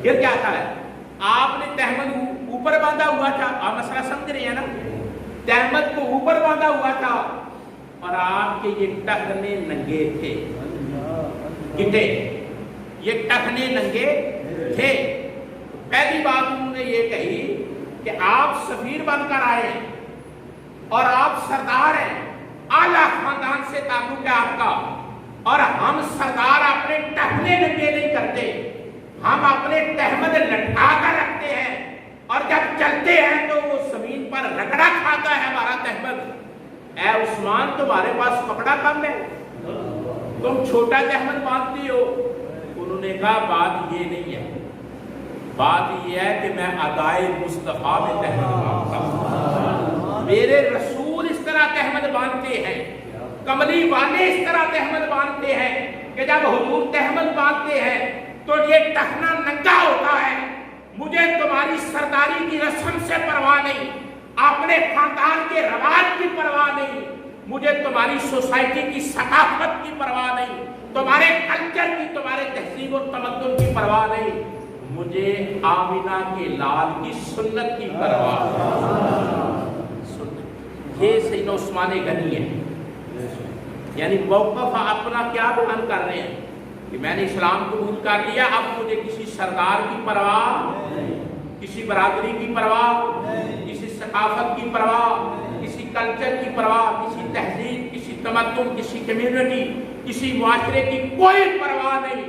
گر جاتا ہے۔ آپ نے تہمت اوپر باندھا ہوا تھا، آپ مسئلہ سمجھ رہے ہیں نا، تہمت کو اوپر باندھا ہوا تھا اور آپ کے یہ ٹخنے ننگے تھے، گٹے، یہ ٹخنے ننگے تھے۔ پہلی بات انہوں نے یہ کہی کہ آپ سفیر بن کر آئے ہیں اور آپ سردار ہیں، اعلیٰ خاندان سے تعلق ہے آپ کا، اور ہم سردار اپنے ٹخنے ننگے نہیں کرتے، ہم اپنے تہمت لٹکا کر رکھتے ہیں، اور جب چلتے ہیں تو وہ زمین پر رگڑا کھاتا ہے ہمارا تہمت۔ اے عثمان تمہارے پاس کپڑا کم ہے، تم چھوٹا تہمت باندھتی ہو۔ انہوں نے کہا بات یہ نہیں ہے، بات یہ ہے کہ میں ادائے مصطفیٰ میں تہمت باندھتا ہوں، میرے رسول اس طرح تہمت باندھتے ہیں، کملی والے اس طرح تہمت باندھتے ہیں کہ جب حضور تہمت باندھتے ہیں تو یہ ٹخنا ننگا ہوتا ہے۔ مجھے تمہاری سرداری کی رسم سے پرواہ نہیں، اپنے خاندان کے رواج کی پرواہ نہیں، مجھے تمہاری سوسائٹی کی ثقافت کی پرواہ نہیں، تمہارے کلچر کی، تمہارے تہذیب و تمدن کی پرواہ نہیں، مجھے آمینہ کے لال کی سنت کی پرواہ۔ یہ سیدنا عثمان غنی ہے، یعنی موقف اپنا کیا بیان کر رہے ہیں کہ میں نے اسلام قبول کر لیا، اب مجھے کسی سردار کی پرواہ، کسی برادری کی پرواہ، کسی ثقافت کی پرواہ، کسی کلچر کی پرواہ، کسی تہذیب، کسی تمدن، کسی کمیونٹی، کسی معاشرے کی کوئی پرواہ نہیں،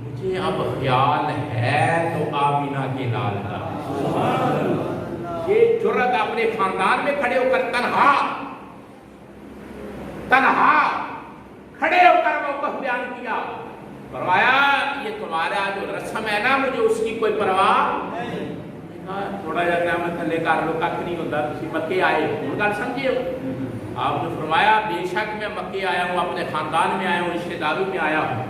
مجھے اب خیال ہے تو آمینہ کے لال کا۔ یہ جرأت اپنے خاندان میں کھڑے ہو کر تنہا کھڑے ہو کر موقف بیان کیا، فرمایا یہ تمہارا جو رسم ہے نا مجھے اس کی کوئی پرواہ نہیں۔ تھوڑا جا ٹائم تھلے کر لو، کھ نہیں ہوتا، تسی مکے آئے ہوں، گل سمجھے ہو؟ آپ نے فرمایا بے شک میں مکے آیا ہوں، اپنے خاندان میں آیا ہوں، رشتہ داروں میں آیا ہوں،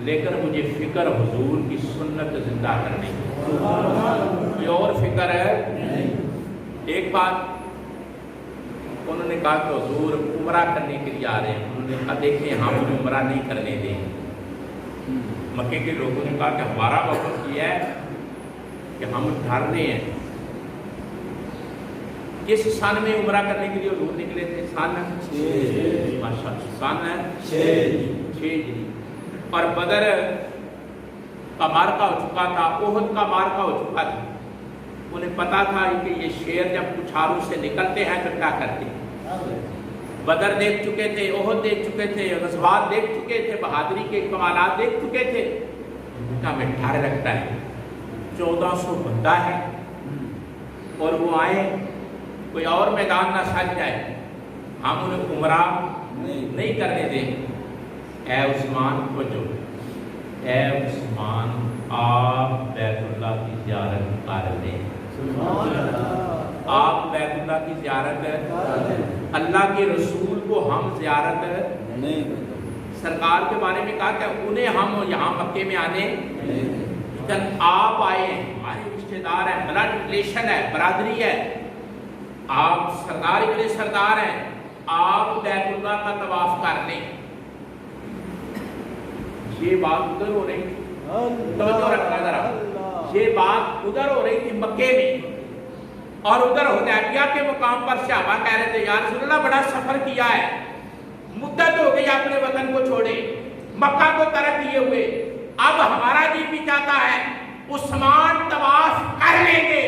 لیکن مجھے فکر حضور کی سنت زندہ کرنے کی، کوئی اور فکر ہے؟ ایک بات انہوں نے کہا کہ حضور عمرہ کرنے کے لیے آ رہے ہیں، انہوں نے کہا دیکھیں ہم عمرہ نہیں کرنے دیں۔ مکے کے لوگوں نے کہا کہ ہمارا وقت یہ ہے کہ ہم ڈر رہے ہیں۔ کس سن میں عمرہ کرنے کے لیے حضور نکلے تھے؟ سن ماشاءاللہ، سن 6 ہجری، اور بدر کا مارکا ہو چکا تھا، احد کا مارکا ہو چکا تھا۔ انہیں پتا تھا کہ یہ شیر جب کچھاروں سے نکلتے ہیں تو کیا کرتے ہیں۔ بدر دیکھ چکے تھے، احد دیکھ چکے تھے، غزوات دیکھ چکے تھے، بہادری کے کمالات دیکھ چکے تھے۔ ان کا ہمیں ڈر لگتا ہے 1400 بندہ ہے اور وہ آئے، کوئی اور میدان نہ سج جائے، ہم انہیں عمرہ نہیں کرنے دیں۔ اے عثمان کو جو، اے عثمان آپ بیت اللہ کی زیارت کر لیں، آپ بیت اللہ کی زیارت، اللہ کے رسول کو ہم زیارت نہیں، سرکار کے بارے میں کہا کہ انہیں ہم یہاں مکے میں آنے، لیکن آپ آئے ہیں، ہمارے رشتہ دار ہیں، بلڈ ریلیشن ہے، برادری ہے، آپ سردار ابن سردار ہیں، آپ بیت اللہ کا طواف کر لیں۔ یہ بات ادھر ہو رہی تھی، توجہ رکھنا ذرا، یہ بات ادھر ہو رہی تھی مکے میں، اور ادھر حدیبیہ کے مقام پر صحابہ کہہ رہے تھے یا رسول اللہ بڑا سفر کیا ہے، مدت ہو گئی اپنے وطن کو چھوڑے، مکہ کو ترک کیے ہوئے، اب ہمارا جی بھی چاہتا ہے عثمان طواف کر لیں گے،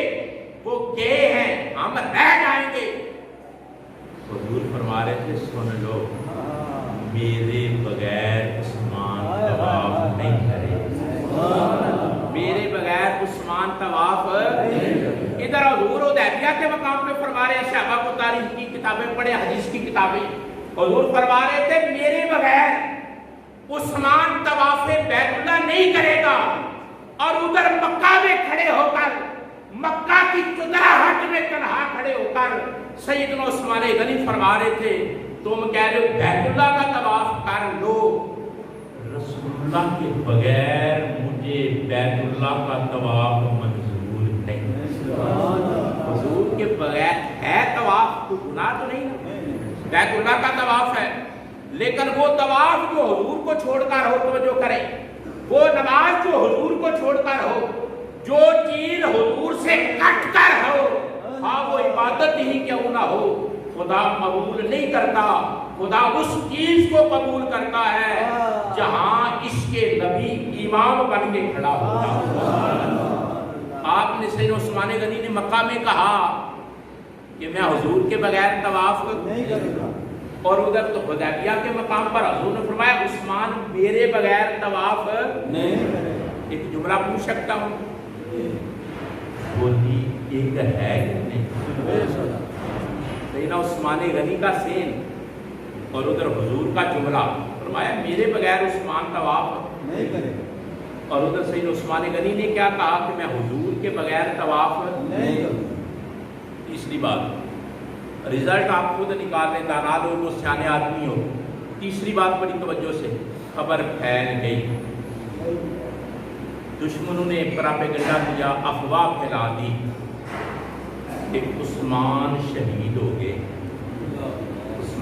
وہ گئے ہیں ہم رہ جائیں گے۔ حضور فرما رہے تھے سن لو، میرے بغیر عثمان طواف نہیں کرے، میرے بغیر عثمان طواف۔ ادھر حضور حدیبیہ کے مقام پہ فرما رہے ہیں، صحابہ کو تاریخ کی کتابیں پڑھے، حدیث کی کتابیں، حضور فرما رہے تھے میرے بغیر عثمان طواف بیت اللہ نہیں کرے گا، اور ادھر مکہ میں کھڑے ہو کر، مکہ کی چدراہٹ میں تنہا کھڑے ہو کر سیدنا عثمان غنی فرما رہے تھے تم کہہ رہے ہو بیت اللہ کا طواف کر لو، رسول اللہ کے بغیر مجھے بیت اللہ کا طواف منظور نہیں، حضور کے بغیر ہے طواف، تو گناہ تو نہیں، بیت اللہ کا طواف ہے، لیکن وہ طواف جو حضور کو چھوڑ کر ہو، توجہ کریں، وہ نماز جو حضور کو چھوڑ کر ہو، جو چیز حضور سے کٹ کر ہو، ہاں وہ عبادت ہی کیوں نہ ہو، خدا قبول نہیں کرتا، خدا اس چیز کو قبول کرتا ہے جہاں اس کے نبی امام بن کے کھڑا ہوتا۔ آپ نے سیدنا عثمان غنی نے مکہ میں کہا کہ میں حضور کے بغیر طواف نہیں کروں گا، اور ادھر تو حدیبیہ کے مقام پر حضور نے فرمایا عثمان میرے بغیر طواف نہیں کرے۔ ایک جملہ پوچھ سکتا ہوں، بولی ایک ہے کہ نہیں؟ سیدنا عثمان غنی کا سین اور ادھر حضور کا جملہ، فرمایا میرے بغیر عثمان طواف نہیں کرے، اور ادھر سیدنا عثمان غنی نے کیا کہا کہ میں حضور کے بغیر طواف نہیں کروں۔ تیسری بات، رزلٹ آپ خود نکال لیں، دانا لوگ سیانے آدمی ہو۔ تیسری بات بڑی توجہ سے، خبر پھیل گئی، دشمنوں نے پراپیگنڈا کیا، افواہ پھیلا دی کہ عثمان شہید ہو گئے،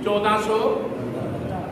1400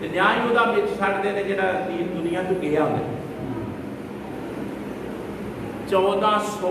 ਤੇ ਨਿਆਂ ਹੀ ਉਹਦਾ ਵਿੱਚ ਛੱਡਦੇ ਨੇ ਜਿਹੜਾ ਦੀਨ ਦੁਨੀਆ ਤੋਂ ਗਿਆ ਹੁੰਦਾ। 1400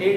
1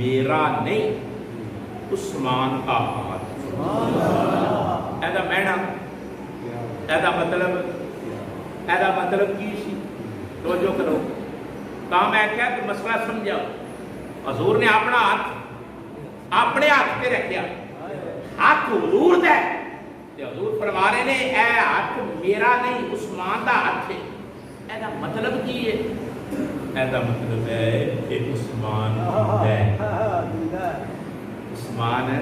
میرا نہیں عثمان کا ہاتھ. ایدا مہنا ایدا مطلب کی سی توجہ کرو. کام ہے کیا کہ مسئلہ سمجھا. حضور نے اپنا ہاتھ اپنے ہاتھ پہ رکھیا, ہاتھ حضور دا ہے. حضور فرما رہے نے اے ہاتھ میرا نہیں عثمان دا ہاتھ ہے. ایدا مطلب کی ہے؟ ایدا مطلب ہے کہ عثمان ہے. عثمان ہے.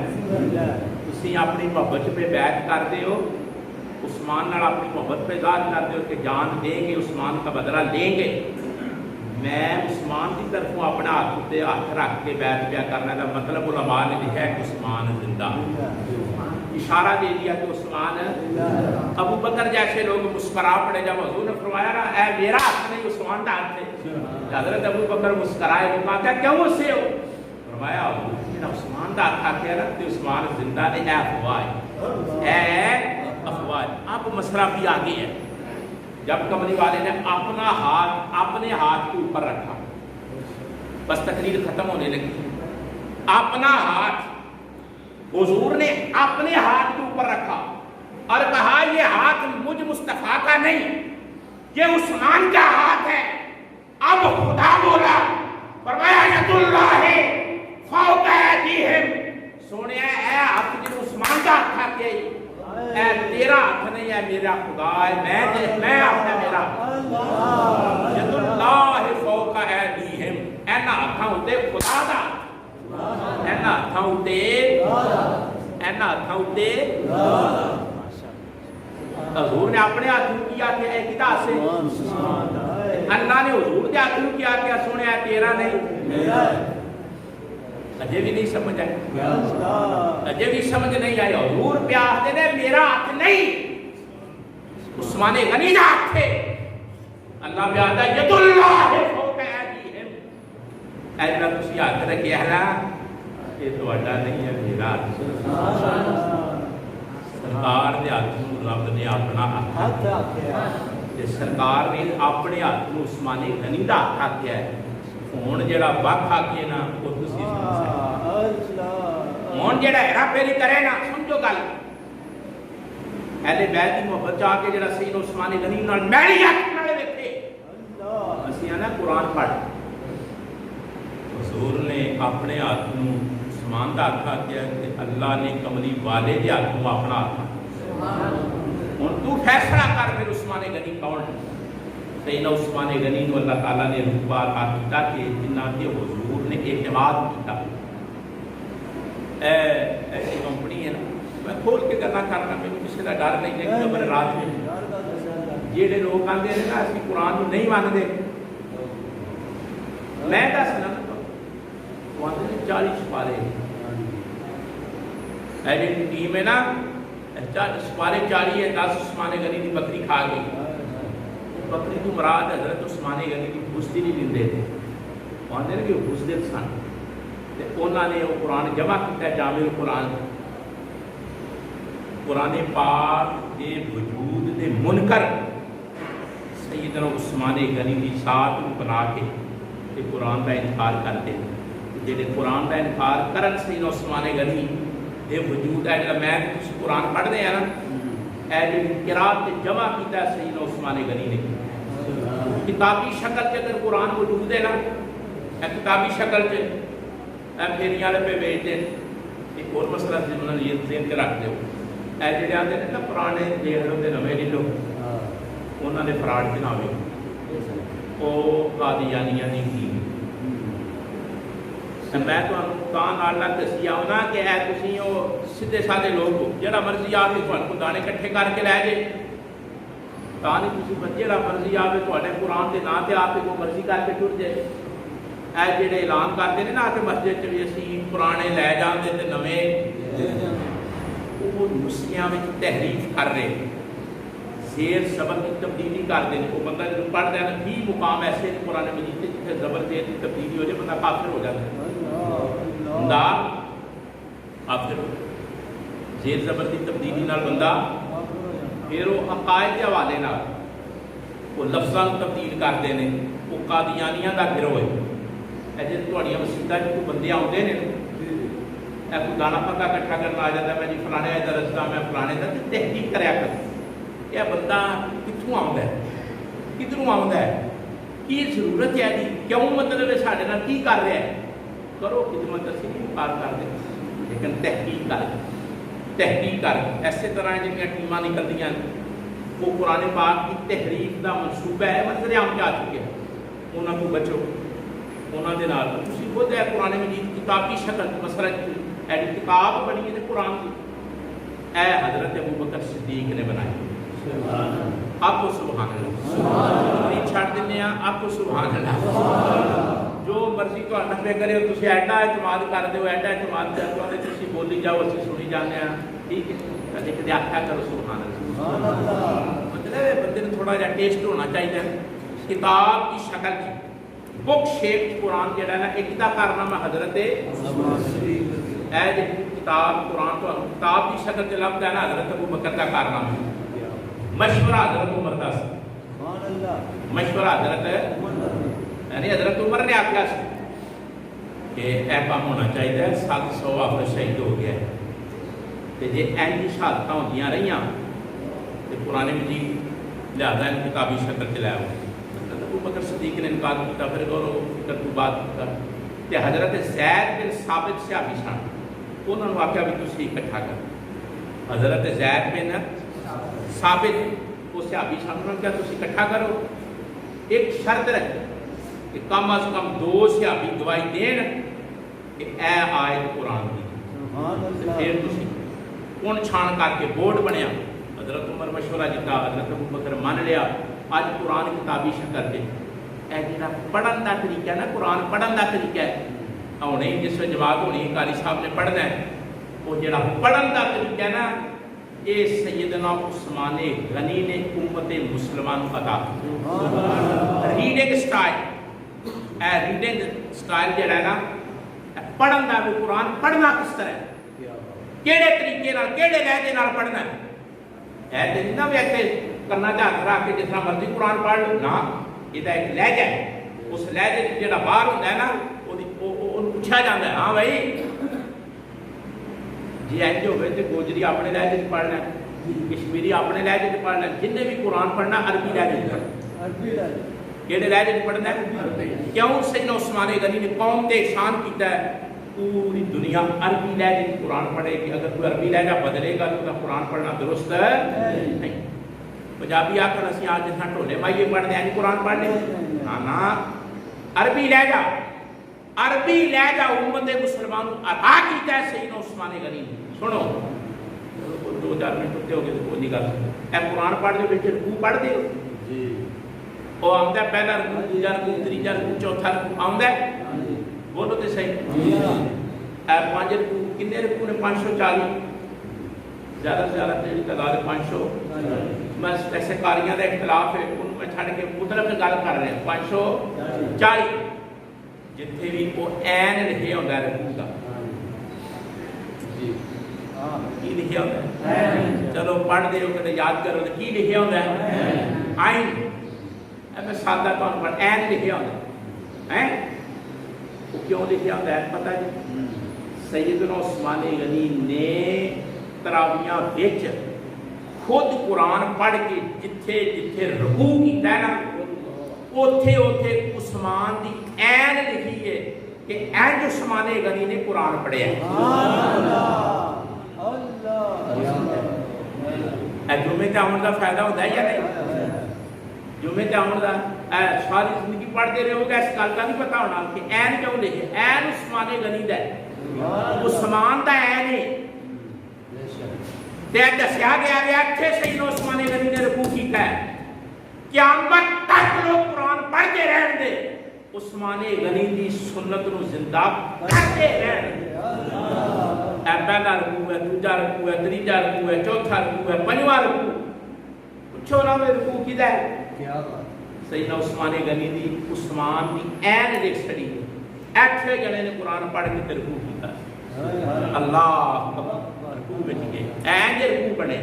تسی اپنی محبت پہ بیعت کرتے ہو, عثمان نال اپنی محبت پہ ظاہر کرتے ہو کہ جان دیں گے, عثمان کا بدلہ لیں گے. میں عثمان کی طرفوں اپنا ہاتھ رکھ کے بیعت پیا کرنے کا مطلب علماء نے لکھا ہے کہ عثمان زندہ. اشارہ دے دیا کہ عثمان. ابو بکر جیسے لوگ مسکرا پڑے جب حضور نے فرمایا نا اے میرا ہاتھ نہیں عثمان کا ہاتھ ہے, حضرت ابو بکر مسکرائے. وہ کہا کیوں اسے ہو؟ فرمایا حضور نے عثمان کا ہاتھ آ کے رکھتے عثمان زندہ نے. اے افواہ اے افواہ. اب مسئلہ بھی آگے ہے. جب کملی والے نے اپنا ہاتھ اپنے ہاتھ کے اوپر رکھا, بس تقریر ختم ہونے لگی. اپنا ہاتھ حضور نے اپنے ہاتھ کے اوپر رکھا اور کہا یہ ہاتھ مجھ مصطفیٰ کا نہیں, یہ عثمان کا ہاتھ ہے. اب خدا بولا, فرمایا ید اللہ فوق ایدیہم. سونے اے ہاتھ جن عثمان کا ہاتھ کھا کے اے تیرا ہاتھ نہیں ہے, میرا خدا ہے. میں اپنا میرا ید اللہ فوق ایدیہم. اینا ہاتھاں ہوتے خدا دا, اینا ہاتھاں ہوتے. حضور نے اپنے ہاتھ کیا کہ اے کدا سے, اللہ نے حضور کے ہاتھ کیا کہ سونے تیرا نہیں. اجے بھی نہیں سمجھ آئی, اجے بھی سمجھ نہیں آئی. حضور پہ آتے نے میرا ہاتھ نہیں عثمان غنی کا ہاتھ ہے. اللہ پہ آتا ید اللہ فوق ایدیہم. ایسا تسی ہاتھ رکھے ہے نا, یہ تہاڈا نہیں ہے میرا ہاتھ. سرکار دے ہاتھ نوں رب نے اپنا ہاتھ آکھیا, تے سرکار نے اپنے ہاتھ نوں عثمان غنی دا ہاتھ آکھیا ہے. ہن جڑا وقت آکھے نا او تسی ہن جڑا ہیرا پھیری کرے نا سمجھو گل. اہل بیت دی محبت چاہ کے جڑا سید عثمان غنی نال میری اکھ نال ویکھے, اسی نا قرآن پڑھ. حضور نے اپنے ہاتھ نوں عثمان دا ہاتھ آکھیا تے اللہ نے کملی والے دے ہاتھ نوں اپنا ہاتھ. ہن تو فیصلہ کر پھر عثمان غنی کون ہے. سیدنا عثمان غنی کو اللہ تعالیٰ نے رتبہ عطا کیتا کہ جنہاں کے حضور نے اعتماد کیتا. ایسی کمپنی ہے نا, میں کھول کے گلا کرنا, مجھے کسی کا ڈر نہیں ہے کہ خبر رات میں جہے لوگ آتے ہیں نا اسی قرآن کو نہیں مانتے. میں دس نا وہ آتے ہیں 40 سپارے ایسی ٹیم ہے نا, سپارے 40 ہے, 10 عثمان غنی کی بکری کھا گئی. بکری تو مراد حضرت عثمان غنی کی بزدلی نہیں دے تھے, آتے ہیں کہ وہ بزدل سن. انہوں نے وہ قرآن جمع کیا ہے, جامع القرآن. قرآن پاک کے وجود دے منکر سیدنا عثمان غنی کی ساتھ بنا کے قرآن کا انکار کرتے ہیں. جہے قرآن کا انکار کرن سیدنا عثمان غنی یہ وجود ہے جب میں قرآن پڑھتے ہیں نا, اے قرات جمع کیتا ہے سیدنا عثمان غنی نے. کتابی شکل سے اگر قرآن وجود ہے نا, کتابی شکل سے پھیریاں پہ بیچتے ہیں. ایک اور مسئلہ یہ ذہن کے رکھ دو, اے جڑے آتے ہیں نا پرانے دیکھ لو تے نویں لے لو, انہوں نے فراڈ جناوے وہ قادیانیاں نہیں کی. میں تو اللہ دسیا ہونا کہ اے تسی وہ سیدھے سادے لوگ ہو, جڑا مرضی آ کے تھوڑے کو دانے کٹھے کر کے لے جائے. تا نہیں تسی جڑا مرضی آ کے تھوڑے قرآن کے نام تے آ کے کوئی مرضی کر کے ٹر جائے. اے جڑے اعلان کرتے ہیں نا آ کے مسجد چ بھی اسی پرانے لے جاندے تے نویں, وہ نسخیاں میں تحریف کر رہے, زیر زبر کی تبدیلی کر دیں. وہ بندہ جب پڑھ دے نا بھی مقام ایسے قرآن مجید جتنے زبر زیر کی تبدیلی ہو جائے بندہ کافر ہو جاتا ہے. بندہ کافر ہو زیر زبر کی تبدیلی نال بندہ, پھر وہ عقائد کے حوالے نال وہ لفظاں تبدیل کرتے ہیں. وہ قادیانیاں دا گروہ ہے. جی تھوڑیاں مسیطاں کوئی بندے آتے ہیں کوئی گانا پتا کٹھا کرنا آ جاتا ہے، میں جی فلانے کا رستہ میں فلانے کا، تو تحقیق کریا کر یہ بندہ کتوں آتا ہے، کدھروں آتا ہے، کی ضرورت ہے جی، کیوں مطلب سارے نال کی کر رہا ہے، کرو خدمت اسی نہیں انکار کر دیں، لیکن تحقیق کر ایسے طرح جنیاں ٹیماں نکلدیاں وہ قرآن پاک کی تحریف کا منصوبہ ہے، منظر عام پہ آ چکے ہیں، انہوں کو بچو، انہوں دے نال تسی خود ہے قرآن مجید کتاب کی شکل مثلا ایڈی کتاب بنی ہے قرآن کی، اے حضرت ابوبکر صدیق نے بنائی، آپ کو سبحان اللہ نہیں چھڑ دینے ہیں، آپ کو سبحان اللہ جو مرضی تو نفع کرے ہو تسی ایڈا اعتماد کر دے ہو، ایڈا اعتماد کر دے ہو، تسی بولی جاؤ اسی سنی جانے ہیں، ٹھیک ہے کدے کدے آخیا کرو سبحان اللہ، مطلب بندے نے تھوڑا جہا ٹیسٹ ہونا چاہیے کتاب کی شکل کی بک شیپ قرآن جڑا ہے نا ایک دا کارنامہ حضرت اے جی کتاب قرآن تو کتاب کی شکل چ لگتا ہے نا حضرت ابوبکر کا کارنامہ، مشورہ حضرت عمر کا مشورہ حضرت یعنی حضرت عمر نے آخیا کہ اے کام ہونا چاہیے 700 افراد شہید ہو گیا ہے، جی این شہادت ہوتی رہی تو قرآن مجید لہٰذا ان کتابی شکل چلایا ہوا، ابوبکر صدیق نے انکار کیا، پھر غور و فکر تو بات کیا حضرت زید بن ثابت صحابی سن، انہوں نے آخیا بھی تسی اکٹھا کر، حضرت زید بن ثابت وہ صحابی سن، انہوں نے کیا تسی اکٹھا کرو، ایک شرط رکھی کہ کم از کم 2 صحابی گواہی دین کہ اے آیت قرآن کی، پھر تسی کون چھان کر کے بورڈ بنیا، حضرت عمر مشورہ جتا، حضرت ابوبکر مان لیا، آج قرآن کتابی شکل دے اے جڑا پڑھن دا طریقہ ہے نا، قرآن پڑھن دا طریقہ ہے ہونے جس میں جواب ہونی قاری صاحب نے پڑھنا ہے، وہ جڑا پڑھن دا طریقہ ہے نا یہ سیدنا عثمان غنی نے امت مسلمان عطا ریڈنگ سٹائل، اے ریڈنگ سٹائل جڑا ہے نا پڑھن دا قرآن پڑھنا کس طرح ہے، کیڑے طریقے نال کیڑے لہجے نال پڑھنا ہے، اے تے نہ ویسے کرنا چاہتا رہا کہ جس طرح مرضی قرآن پڑھ لو، نہ یہ ایک لہجہ ہے، اس لہجے جڑا باہر ہوتا ہے نا وہ پوچھا جاتا ہے، ہاں بھائی جی اینج ہوئے تو گوجری اپنے لہجے سے پڑھنا ہے، کشمیری اپنے لہجے سے پڑھنا ہے، جن نے بھی قرآن پڑھنا عربی لہجے سے پڑھنا ہے، کیڑے لہجے سے پڑھنا ہے، کیوں سیدنا عثمان غنی نے قوم تے احسان کیتا ہے، پوری دنیا عربی لہجے سے قرآن پڑھے گی، اگر کوئی عربی لہجہ بدلے گا تو قرآن پڑھنا درست ہے نہیں، پنجابی آ کر اسی آج جتنا ٹولے مائیے پڑھنے ہیں قرآن پڑھنے، نا عربی لہجہ امت مسلمان عطا کیتا ہے سیدنا عثمان غنی، سنو 2000 منٹ ہوتے ہو گئے تو کوئی نہیں کر سکتے، اے قرآن پڑھ دے بیٹھے رکوع پڑھ دے وہ آمدہ ہے پہلا رکوع، دوسرا رکوع، تیسرا رکوع، چوتھا رکوع آمدہ ہے، بولو تے صحیح، اے 5 رکوع کتنے رکوع نے 540، زیادہ سے زیادہ تیری تعداد 540، بس ایسے کاریاں دا اختلاف ہے ان میں چھڑ کے مطلب میں گل کر رہے ہیں 540 جتھے بھی وہ این لکھے ہوتا ہے رکوع کا، کی لکھے ہوتا ہے، چلو پڑھ دے ہو کدے یاد کرو تو کی لکھے ہوتا ہے، آئین میں سادہ طور پر این لکھے ہوتا ہے، وہ کیوں لکھے ہوتا ہے پتہ جی، سیدنا عثمان غنی نے تراویاں وچ خود قرآن پڑھ کے جتھے جتھے رکوع کیتا ہے نا اوتھے اوتھے عثمان دی عین لکھی ہے کہ اینج عثمان غنی نے قرآن پڑھیا ہے، جمعے تے آمن کا فائدہ ہوتا ہے یا نہیں، جمعے تے آمن کا ساری زندگی پڑھتے رہے ہو گا، اس گل کا نہیں پتا ہونا کہ این کیوں لکھے، این عثمان غنی دا ہے، عثمان دا این ہے، تے دسیا گیا ہے اتھے سیدنا عثمان غنی نے رکوع کیتا ہے، قیامت تک لوگ قرآن پڑھتے رہن دے، عثمان غنی دی سنت نو زندہ کرتے رہن، اے پہلا رکوع ہے، دوجا رکوع ہے، تیجا رکوع ہے، چوتھا رکوع ہے، پنجواں رکوع، پوچھو نا وہ رکوع کیدا ہے، سیدنا عثمان غنی دی عثمان دی عین لکھ چھڑی ہے، ایتھے جنے نے قرآن پڑھ کے رکوع کیتا ہے، اللہ رکوع وچ گئے، اینج رکوع بنے،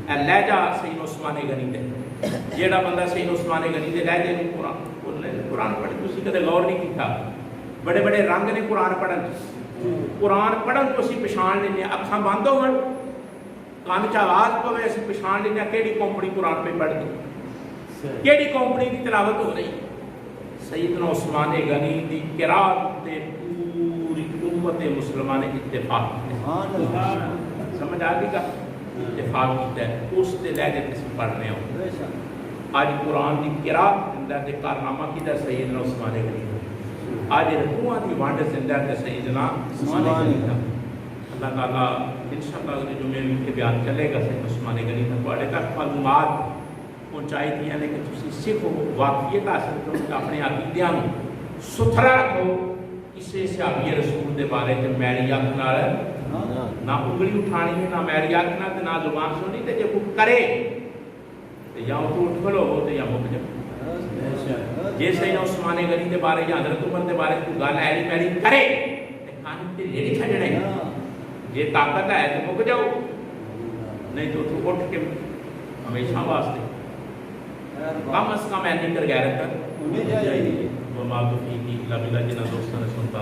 اے لہجہ سیدنا عثمان غنی دے، جیڑا بندہ سیدنا عثمان غنی دے لہجے نوں قرآن پڑھے، تسی کدے غور نہیں کیتا، بڑے بڑے رنگ نے قرآن پڑھن تو اسی پچھان لینے اکھاں بند ہو کان چ آواز پوے اسی پچھان لینے کیڑی کمپنی قرآن پہ پڑھ دی کیڑی کمپنی کی تلاوت ہو رہی سیدنا عثمان غنی دی قرات تے پوری امت مسلمان نے اتفاق کیا سمجھ آ گئی گا اتفاق کیا ہے اس تے لہجے تے پڑھنے ہو آج قرآن دی قرات زندہ تے کارنامہ کیتا سیدنا عثمان غنی آج رکوعاں دی وانڈ زندہ تے سیدنا عثمان غنی دا اللہ تعالیٰ انشاءاللہ جو میں کے بیان چلے گا سیدنا عثمان غنی دا بڑے تک معلومات پہنچائی دیا لیکن تسی سیکھو واقعیت حاصل کرو اپنے عقیدیاں ستھرا رکھو کسی صحابی رسول دے بارے چ میری اکھ نال نہ انگلی اٹھانی ہے نہ میری اکھ نال نہ زبان سنی تے جے کوئی کرے تے یا تو اٹھ کھلو تے یا مک جا جے سیدنا عثمان غنی دے بارے یا حضرت عمر دے بارے کوئی گل ایڑی میڑی کرے تے کان تے ریڑی چھڈنے جے طاقت ہے تے مک جاؤ نہیں تو اٹھ کے ہمیشہ واسطے کم از کم اینی کر غیرت کر وما توفیقی الا باللہ جنہاں دوستاں نے سنتا